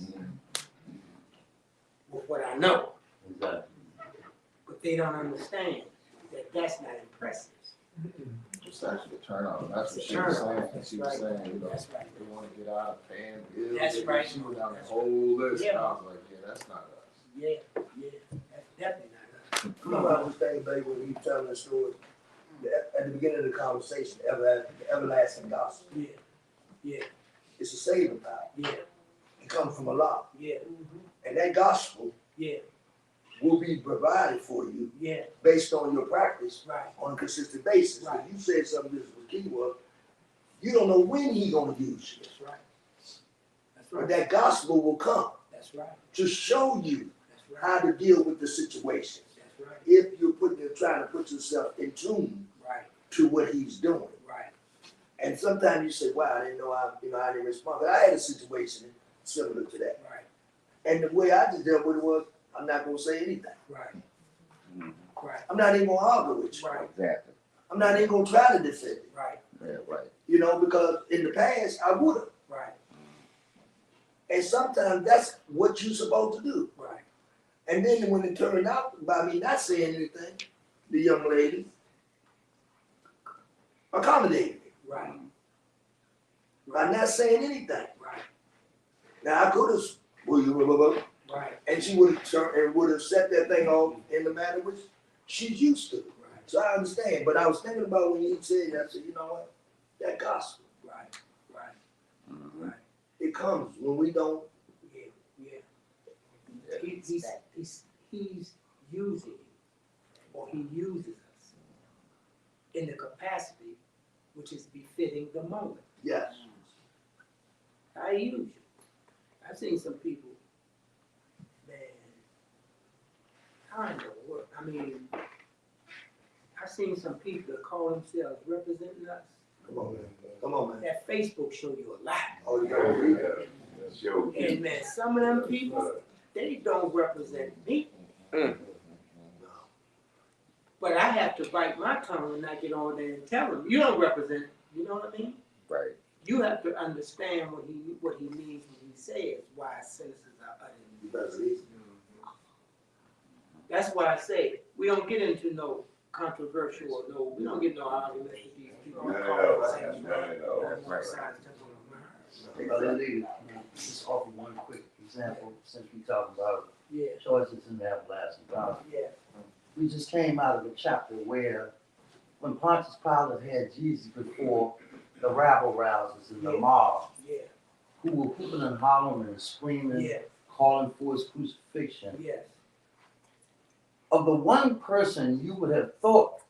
[SPEAKER 3] with what I know,
[SPEAKER 8] Exactly.
[SPEAKER 3] but they don't understand that that's not impressive.
[SPEAKER 9] It's actually a turn on. That's what
[SPEAKER 3] It's a
[SPEAKER 9] she was
[SPEAKER 3] turn on.
[SPEAKER 9] saying.
[SPEAKER 3] That's
[SPEAKER 9] She was
[SPEAKER 3] right.
[SPEAKER 9] saying,
[SPEAKER 3] That's right.
[SPEAKER 9] they want to get out of paying bills.
[SPEAKER 3] That's right.
[SPEAKER 9] She went down the
[SPEAKER 3] That's
[SPEAKER 9] whole list.
[SPEAKER 3] Yeah.
[SPEAKER 9] And I was like, yeah, that's not us.
[SPEAKER 3] Yeah, yeah, that's definitely not us.
[SPEAKER 13] You know, I was thinking, baby, when you telling the story, at the beginning of the conversation, the everlasting gospel.
[SPEAKER 3] Yeah, yeah,
[SPEAKER 13] It's a saving power.
[SPEAKER 3] yeah,
[SPEAKER 13] It comes from Allah.
[SPEAKER 3] yeah,
[SPEAKER 13] And that gospel
[SPEAKER 3] yeah,
[SPEAKER 13] will be provided for you
[SPEAKER 3] yeah,
[SPEAKER 13] based on your practice
[SPEAKER 3] right,
[SPEAKER 13] on a consistent basis.
[SPEAKER 3] Right.
[SPEAKER 13] And you said something that was key was, you don't know when he's gonna use you.
[SPEAKER 3] that's right. That's
[SPEAKER 13] But
[SPEAKER 3] right,
[SPEAKER 13] that gospel will come
[SPEAKER 3] that's right,
[SPEAKER 13] to show you
[SPEAKER 3] that's right,
[SPEAKER 13] how to deal with the situation.
[SPEAKER 3] that's right,
[SPEAKER 13] If you're trying to put yourself in tune
[SPEAKER 3] right,
[SPEAKER 13] to what he's doing.
[SPEAKER 3] right,
[SPEAKER 13] And sometimes you say, wow, I didn't know I didn't respond. But I had a situation similar to that.
[SPEAKER 3] right,
[SPEAKER 13] And the way I just dealt with it was, I'm not gonna say anything.
[SPEAKER 3] right, right,
[SPEAKER 13] I'm not even gonna argue with you.
[SPEAKER 3] right,
[SPEAKER 11] Exactly.
[SPEAKER 13] I'm not even gonna try to defend it.
[SPEAKER 3] right,
[SPEAKER 11] Yeah, right.
[SPEAKER 13] Because in the past, I would have.
[SPEAKER 3] right,
[SPEAKER 13] And sometimes that's what you're supposed to do.
[SPEAKER 3] right,
[SPEAKER 13] And then when it turned out by me not saying anything, the young lady accommodated me
[SPEAKER 3] right,
[SPEAKER 13] by not saying anything.
[SPEAKER 3] right,
[SPEAKER 13] Now I could have, well, you blah, blah, blah.
[SPEAKER 3] Right.
[SPEAKER 13] And she would have set that thing off in the manner which she's used to. So I understand, but I was thinking about when you said that, I said, you know what? That gospel.
[SPEAKER 3] Right. Right.
[SPEAKER 11] Mm-hmm.
[SPEAKER 3] Right.
[SPEAKER 13] It comes when we don't.
[SPEAKER 3] Yeah. Yeah. He's using you, or he uses us in the capacity which is befitting the moment.
[SPEAKER 13] Yes.
[SPEAKER 3] I use you. I've seen some people, man, I don't know what, I mean, I've seen some people that call themselves representing us.
[SPEAKER 13] Come on, man. Come on, man.
[SPEAKER 3] That Facebook show you a lot.
[SPEAKER 13] Oh, yeah.
[SPEAKER 3] And man, some of them people, they don't represent me. But I have to bite my tongue and not get on there and tell them, you don't represent, you know what I mean?
[SPEAKER 11] Right.
[SPEAKER 3] You have to understand what he means when he says why sentences are uttered. That's why I say we don't get into no controversial or no, we don't get no arguments with these people.
[SPEAKER 8] Just offer one quick example since we talked about
[SPEAKER 3] Yeah.
[SPEAKER 8] choices in the everlasting God.
[SPEAKER 3] Yeah.
[SPEAKER 8] We just came out of a chapter where when Pontius Pilate had Jesus before the rabble rousers and the mob,
[SPEAKER 3] Yeah.
[SPEAKER 8] who were whooping and hollering and screaming,
[SPEAKER 3] Yeah.
[SPEAKER 8] calling for his crucifixion.
[SPEAKER 3] Yes.
[SPEAKER 8] Of the one person you would have thought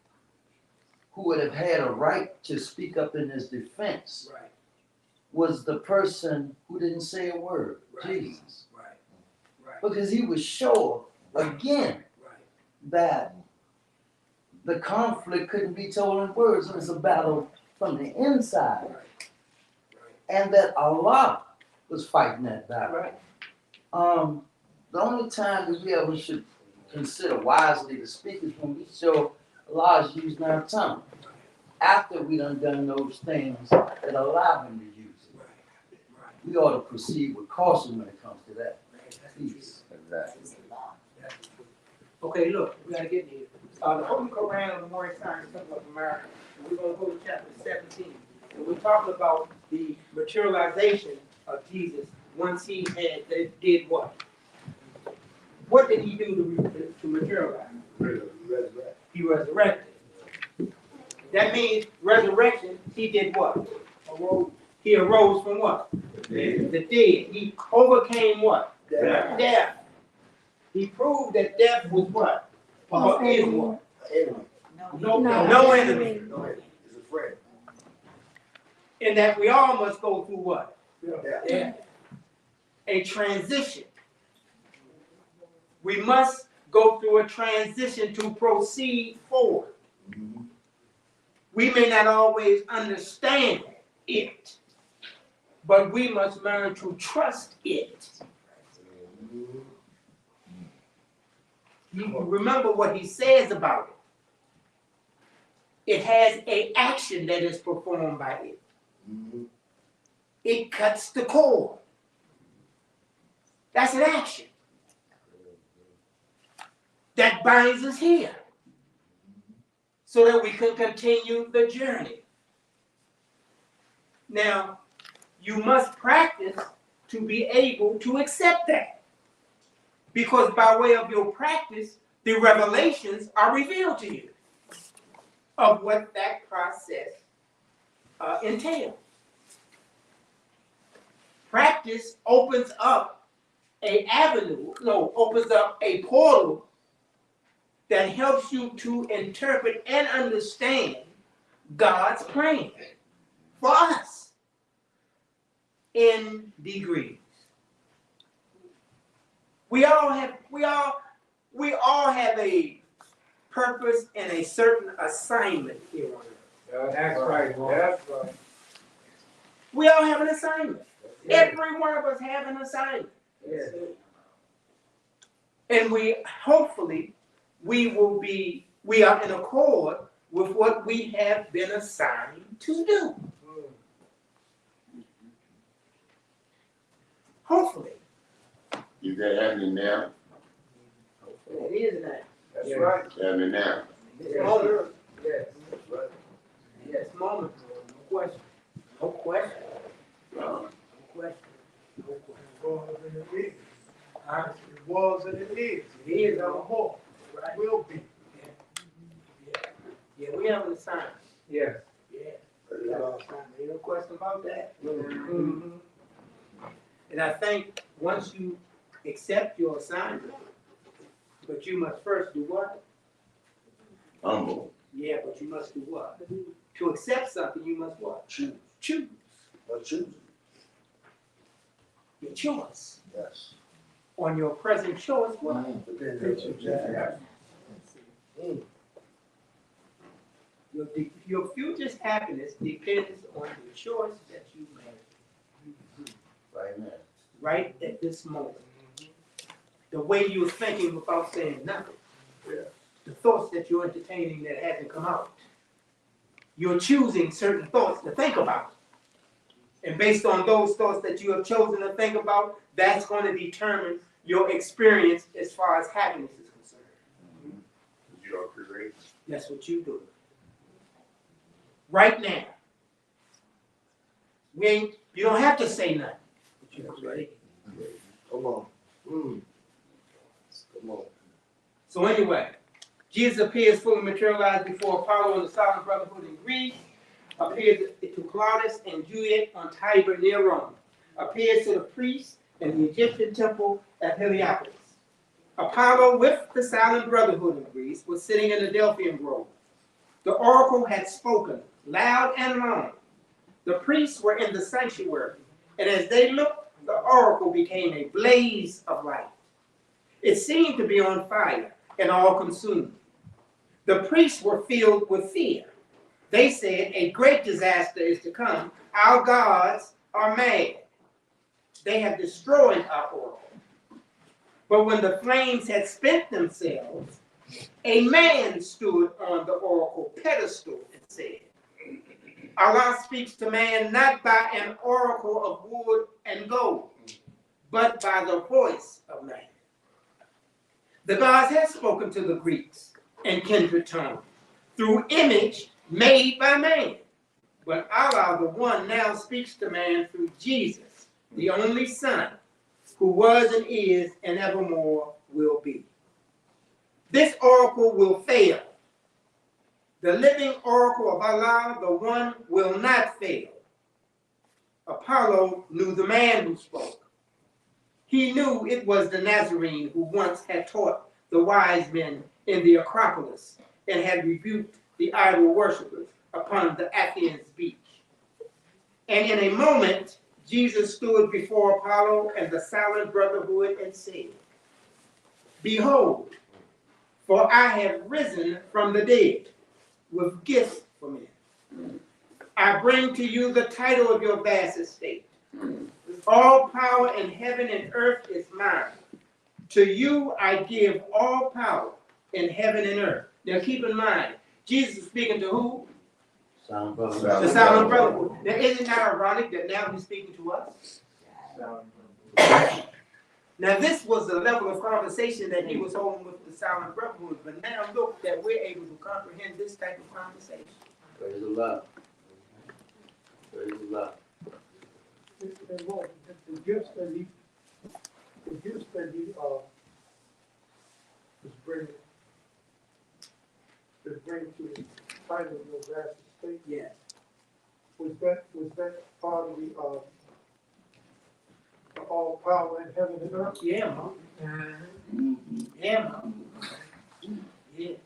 [SPEAKER 8] who would have had a right to speak up in his defense
[SPEAKER 3] Right.
[SPEAKER 8] was the person who didn't say a word,
[SPEAKER 3] Right.
[SPEAKER 8] Jesus.
[SPEAKER 3] Right. Right.
[SPEAKER 8] Because he was sure, again,
[SPEAKER 3] Right.
[SPEAKER 8] that the conflict couldn't be told in words. It was a battle from the inside.
[SPEAKER 3] Right.
[SPEAKER 8] And that Allah was fighting that battle.
[SPEAKER 3] Right.
[SPEAKER 8] The only time that we ever should consider wisely to speak is when we show Allah is using our tongue. After we done those things that allow him to use it.
[SPEAKER 3] Right.
[SPEAKER 8] We ought to proceed with caution when it comes to that. Peace.
[SPEAKER 11] Exactly.
[SPEAKER 3] Okay, look, we gotta get here. The Holy Koran of the Morning Science Temple of America. And we're gonna go to chapter 17. And we're talking about the materialization of Jesus once he did what? What did he do to materialize? He resurrected. That means resurrection, he did what? He arose from what? The dead. He overcame what? Death. He proved that death was what? Is what? No enemy.
[SPEAKER 13] It's a friend.
[SPEAKER 3] And that we all must go through what?
[SPEAKER 13] Yeah.
[SPEAKER 3] A transition. We must go through a transition to proceed forward. We may not always understand it, but we must learn to trust it. You remember what he says about it. It has an action that is performed by it. It cuts the cord. That's an action. That binds us here so that we can continue the journey. Now, you must practice to be able to accept that. Because by way of your practice, the revelations are revealed to you of what that process entails. Practice opens up opens up a portal that helps you to interpret and understand God's plan for us in degrees. We all have a purpose and a certain assignment here on earth.
[SPEAKER 6] That's right, boy. That's right.
[SPEAKER 3] We all have an assignment. Every one of us have an assignment.
[SPEAKER 6] Yes.
[SPEAKER 3] And we are in accord with what we have been assigned to do. Hopefully.
[SPEAKER 4] Is that happening now?
[SPEAKER 3] It is now.
[SPEAKER 6] That's right.
[SPEAKER 4] Happening now.
[SPEAKER 3] This moment.
[SPEAKER 6] Yes.
[SPEAKER 3] Yes, moment. No question. No question.
[SPEAKER 4] Uh,
[SPEAKER 3] No question. No question.
[SPEAKER 12] It was and it is.
[SPEAKER 3] It is
[SPEAKER 12] Evermore.
[SPEAKER 3] right.
[SPEAKER 12] Will be.
[SPEAKER 3] Yeah, we have an assignment.
[SPEAKER 6] Yes.
[SPEAKER 3] Yeah. We have an assignment. Ain't no question about that.
[SPEAKER 6] Mm-hmm.
[SPEAKER 3] And I think once you accept your assignment, but you must first do what?
[SPEAKER 4] Humble.
[SPEAKER 3] Yeah, but you must do what? To accept something, you must what?
[SPEAKER 13] Choose.
[SPEAKER 3] Choose.
[SPEAKER 13] But choose.
[SPEAKER 3] Your choice.
[SPEAKER 13] Yes.
[SPEAKER 3] On your present choice, what?
[SPEAKER 13] But then that's exactly.
[SPEAKER 3] Your future's happiness depends on the choice that you make
[SPEAKER 8] Right now.
[SPEAKER 3] right at this moment. The way you're thinking without saying nothing. The thoughts that you're entertaining that hasn't come out. You're choosing certain thoughts to think about. And based on those thoughts that you have chosen to think about, that's going to determine your experience as far as happiness is concerned.
[SPEAKER 9] You are creating.
[SPEAKER 3] That's what you do. Right now. You don't have to say nothing. But you're creating.
[SPEAKER 13] Come on. Come on.
[SPEAKER 3] So anyway, Jesus appears fully materialized before Apollo and the Silent Brotherhood in Greece, appears to Claudius and Juliet on Tiber near Rome, appears to the priests in the Egyptian temple at Heliopolis. Apollo with the Silent Brotherhood in Greece was sitting in the Delphian grove. The oracle had spoken loud and long. The priests were in the sanctuary, and as they looked, the oracle became a blaze of light. It seemed to be on fire and all consumed. The priests were filled with fear. They said, a great disaster is to come. Our gods are mad. They have destroyed our oracle. But when the flames had spent themselves, a man stood on the oracle pedestal and said, Allah speaks to man not by an oracle of wood and gold, but by the voice of man. The gods had spoken to the Greeks in kindred tongue through image made by man. But Allah, the one, now speaks to man through Jesus, the only Son, who was and is and evermore will be. This oracle will fail. The living oracle of Allah, the one, will not fail. Apollo knew the man who spoke. He knew it was the Nazarene who once had taught the wise men in the Acropolis and had rebuked the idol worshippers upon the Athens beach. And in a moment, Jesus stood before Apollo and the Silent Brotherhood and said, behold, for I have risen from the dead with gifts for men. I bring to you the title of your vast estate. All power in heaven and earth is mine. To you I give all power in heaven and earth. Now keep in mind, Jesus is speaking to who?
[SPEAKER 8] Silent Brotherhood.
[SPEAKER 3] The Silent Brotherhood. Now isn't that ironic that now he's speaking to us? Now this was the level of conversation that he was holding with the Silent Brotherhood, but now look that we're able to comprehend this type of conversation.
[SPEAKER 8] Praise Allah. Praise Allah.
[SPEAKER 12] And Lord, the gifts that he is bringing to the title of your vast estate.
[SPEAKER 3] Yes.
[SPEAKER 12] Was that part of the all power in heaven and earth?
[SPEAKER 3] Yeah, Mom. Yeah, Mom. Yeah.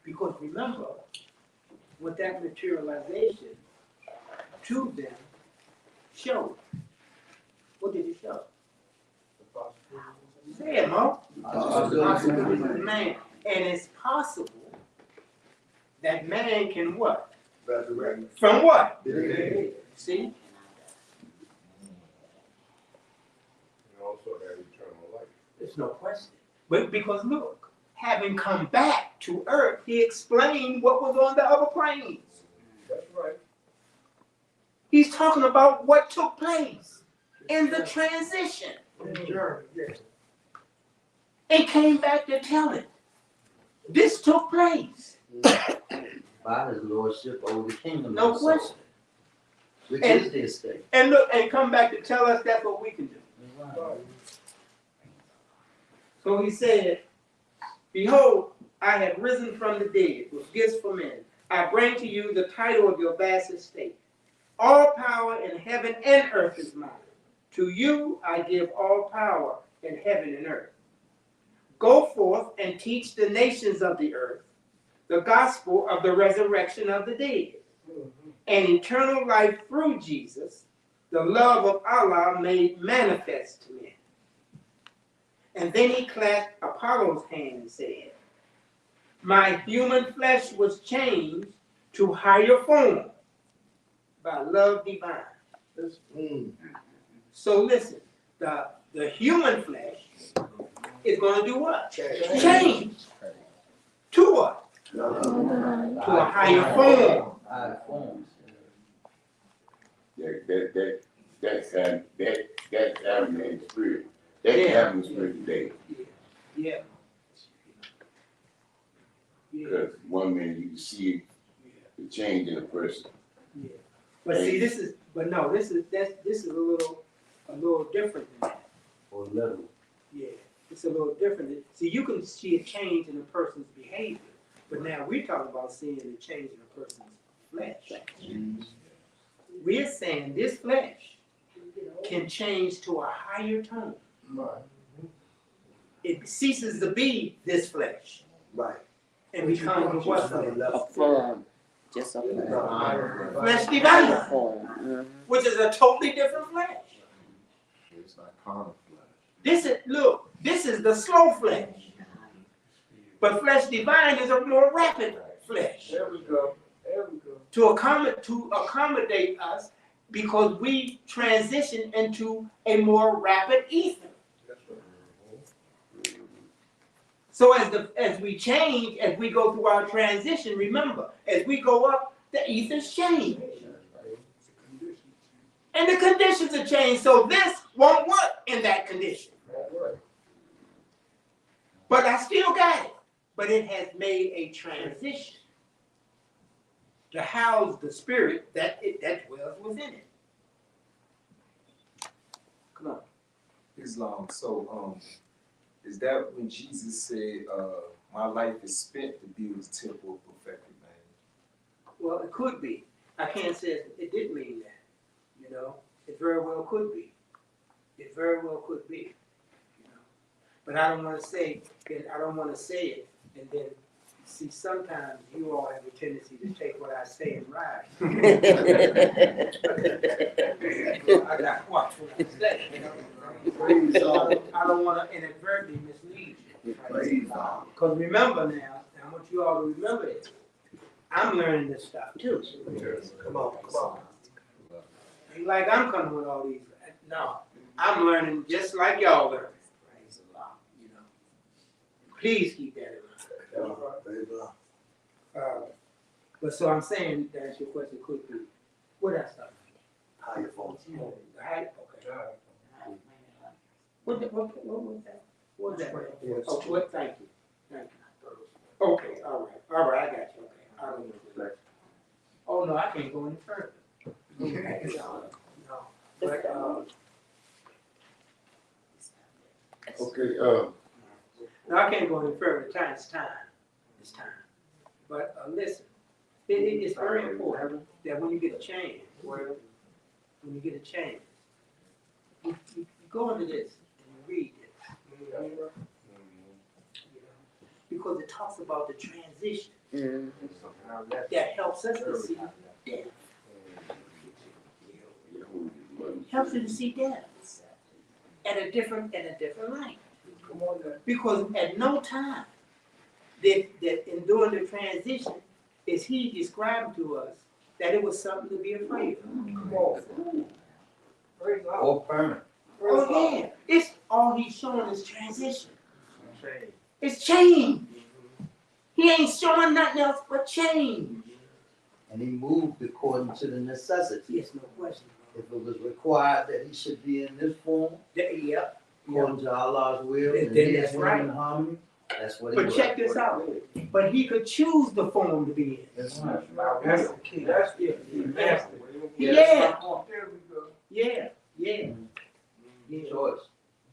[SPEAKER 3] Because remember, what that materialization to them showed. What did it show? Say it, Mom. Man. And it's possible that man can what?
[SPEAKER 13] Resurrect.
[SPEAKER 3] From what?
[SPEAKER 13] Yeah.
[SPEAKER 3] See?
[SPEAKER 9] You also have eternal life.
[SPEAKER 3] There's no question. But because look, having come back to earth, he explained what was on the other planes.
[SPEAKER 9] That's right.
[SPEAKER 3] He's talking about what took place in the transition. And came back to tell it. This took place.
[SPEAKER 8] By his lordship over the kingdom.
[SPEAKER 3] No
[SPEAKER 8] of the soul,
[SPEAKER 3] question.
[SPEAKER 8] which
[SPEAKER 3] And-
[SPEAKER 8] is the estate.
[SPEAKER 3] And look, and come back to tell us that's what we can do. So he said, behold, I have risen from the dead with gifts for men. I bring to you the title of your vast estate. All power in heaven and earth is mine. To you I give all power in heaven and earth. Go forth and teach the nations of the earth the gospel of the resurrection of the dead and eternal life through Jesus, the love of Allah made manifest to men. And then he clasped Apollo's hand and said, my human flesh was changed to higher form by love divine. So listen, the human flesh is going to do what? Change. To what? To a higher form.
[SPEAKER 4] That's happening in the spirit. That's happening in the spirit today.
[SPEAKER 3] Yeah.
[SPEAKER 4] Because one minute you can see the change in a person.
[SPEAKER 3] Yeah. But see, this is a little different than that.
[SPEAKER 8] Or little.
[SPEAKER 3] Yeah, it's a little different. See, you can see a change in a person's behavior, but now we're talking about seeing a change in a person's flesh. We're saying this flesh can change to a higher tone. It ceases to be this flesh.
[SPEAKER 13] Right.
[SPEAKER 3] And becomes what flesh?
[SPEAKER 5] A form. Just a form.
[SPEAKER 3] Flesh divine.
[SPEAKER 5] Form.
[SPEAKER 3] Which is a totally different flesh.
[SPEAKER 9] It's not carnal flesh.
[SPEAKER 3] This is the slow flesh. But flesh divine is a more rapid flesh.
[SPEAKER 6] There we go. There we go.
[SPEAKER 3] To accommodate us because we transition into a more rapid ether. So as we change, as we go through our transition, remember, as we go up, the ethers change. And the conditions are changed, so this won't work in that condition. But I still got it. But it has made a transition to house the spirit that dwells within it. Come on.
[SPEAKER 14] Islam. So, is that when Jesus said, my life is spent to build the temple of perfected man?
[SPEAKER 3] Well, it could be. I can't say it didn't mean that. You know, it very well could be. It very well could be. You know, but I don't want to say. I don't want to say it, and then see. Sometimes you all have a tendency to take what I say and ride. I got to watch what I say. You know? I don't want to inadvertently mislead you. Because remember now, I want you all to remember it. I'm learning this stuff too.
[SPEAKER 13] Come on.
[SPEAKER 3] Ain't like I'm coming with all these. No, I'm learning just like y'all learning. Praise the Lord, you know. Please keep that in mind. But so I'm saying to answer your question, could be. What else?
[SPEAKER 13] Higher form.
[SPEAKER 3] Right? Okay. What was that? What was that? Oh, what? Thank you. Okay, all right, I got you. Okay, I don't know. Oh no, I can't go any further. No, but
[SPEAKER 4] Okay,
[SPEAKER 3] no, I can't go any further. It's time. But listen, it's very important that when you get a chance, you go into this and you read this. Because it talks about the transition that helps us to see death. Helps you to see death at a different light. Because at no time that in doing the transition is he described to us that it was something to be afraid of.
[SPEAKER 8] Or permanent.
[SPEAKER 3] Oh yeah, it's all he's showing is transition. It's change. He ain't showing nothing else but change.
[SPEAKER 8] And he moved according to the necessity.
[SPEAKER 3] Yes, no question.
[SPEAKER 8] If it was required that he should be in this form,
[SPEAKER 3] Yep.
[SPEAKER 8] according to Allah's will,
[SPEAKER 3] Then
[SPEAKER 8] and his
[SPEAKER 3] that's
[SPEAKER 8] will
[SPEAKER 3] right.
[SPEAKER 8] and harmony, that's what he
[SPEAKER 3] But
[SPEAKER 8] was.
[SPEAKER 3] check this out. But he could choose the form to be in.
[SPEAKER 8] That's right.
[SPEAKER 6] That's the key. That's the key.
[SPEAKER 3] Yeah. Yeah. Yeah.
[SPEAKER 8] Choice.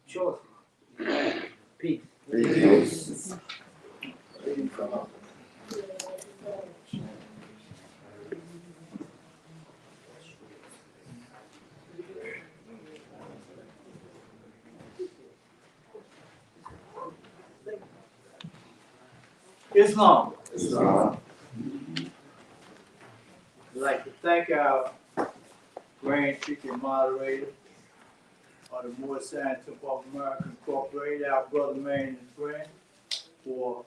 [SPEAKER 3] Choices. Peace.
[SPEAKER 11] Peace.
[SPEAKER 1] Islam.
[SPEAKER 11] Islam.
[SPEAKER 1] I'd like to thank our Grand Chief Moderator of the Moore Science Temple of America Incorporated, our brother man and friend, for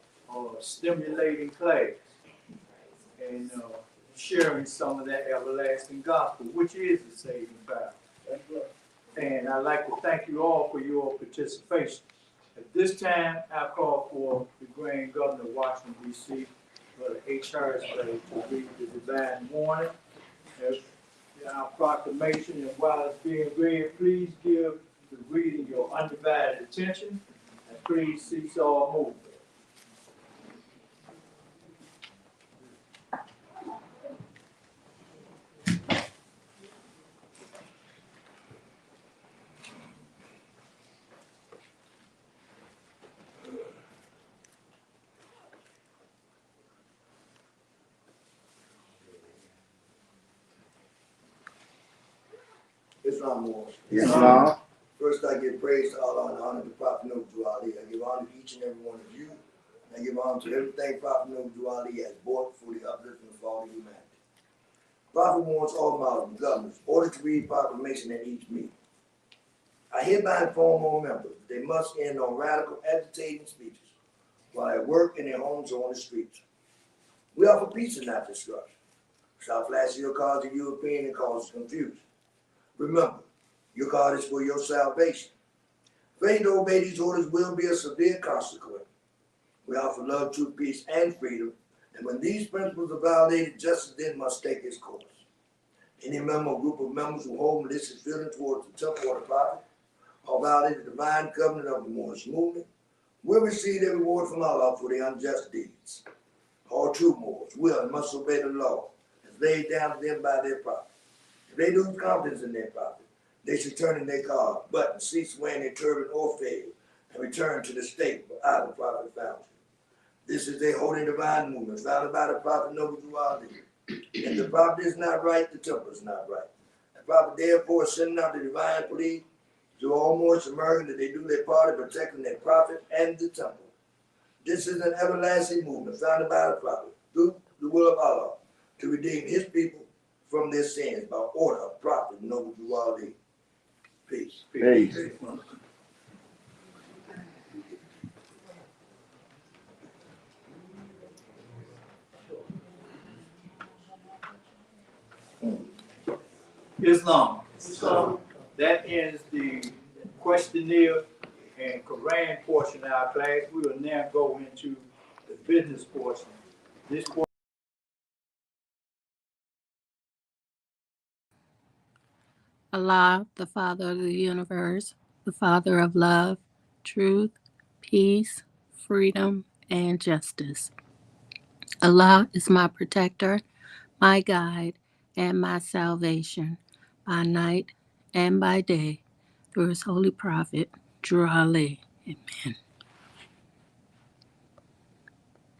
[SPEAKER 1] stimulating class and sharing some of that everlasting gospel, which is the saving power. And I'd like to thank you all for your participation. At this time, I call for the Grand Governor of Washington, D.C., Brother H. Harrisburg, to read the divine warning, our proclamation, and while it's being read, please give the reading your undivided attention, and please cease all movement.
[SPEAKER 13] Islam wars.
[SPEAKER 11] Islam.
[SPEAKER 13] First, I give praise to Allah and honor to Prophet Noble Ali. I give honor to each and every one of you. And I give honor to everything Prophet Noble Ali has brought for the upliftment of all humanity. Prophet wants all Muslim governors ordered to read proclamation at each meeting. I hereby inform all members that they must end on radical agitating speeches while at work, in their homes, or on the streets. We offer peace and not destruction. Stop flashing your cards to European and cause confusion. Remember, your card is for your salvation. Failing to obey these orders will be a severe consequence. We offer love, truth, peace, and freedom, and when these principles are violated, justice then must take its course. Any member or group of members who hold malicious feelings towards the temple or the prophet, or violate the divine covenant of the Moorish movement, will receive their reward from Allah for their unjust deeds. All true Moors will and must obey the law as laid down to them by their prophet. If they lose confidence in their prophet, they should turn in their card, button, cease wearing their turban or veil, and return to the state where I, the prophet, found you. This is a holy divine movement founded by the prophet Noble Ali. If the prophet is not right, the temple is not right. The prophet therefore is sending out the divine plea to all Moorish Americans that they do their part in protecting their prophet and the temple. This is an everlasting movement founded by the prophet through the will of Allah to redeem his people from their sins by order of Prophet Noble Ali. Peace.
[SPEAKER 11] Peace.
[SPEAKER 1] Islam. That ends the questionnaire and Koran portion of our class. We will now go into the business portion. This portion
[SPEAKER 15] Allah, the Father of the universe, the Father of love, truth, peace, freedom, and justice. Allah is my protector, my guide, and my salvation by night and by day through his holy prophet, Drew Ali. Amen.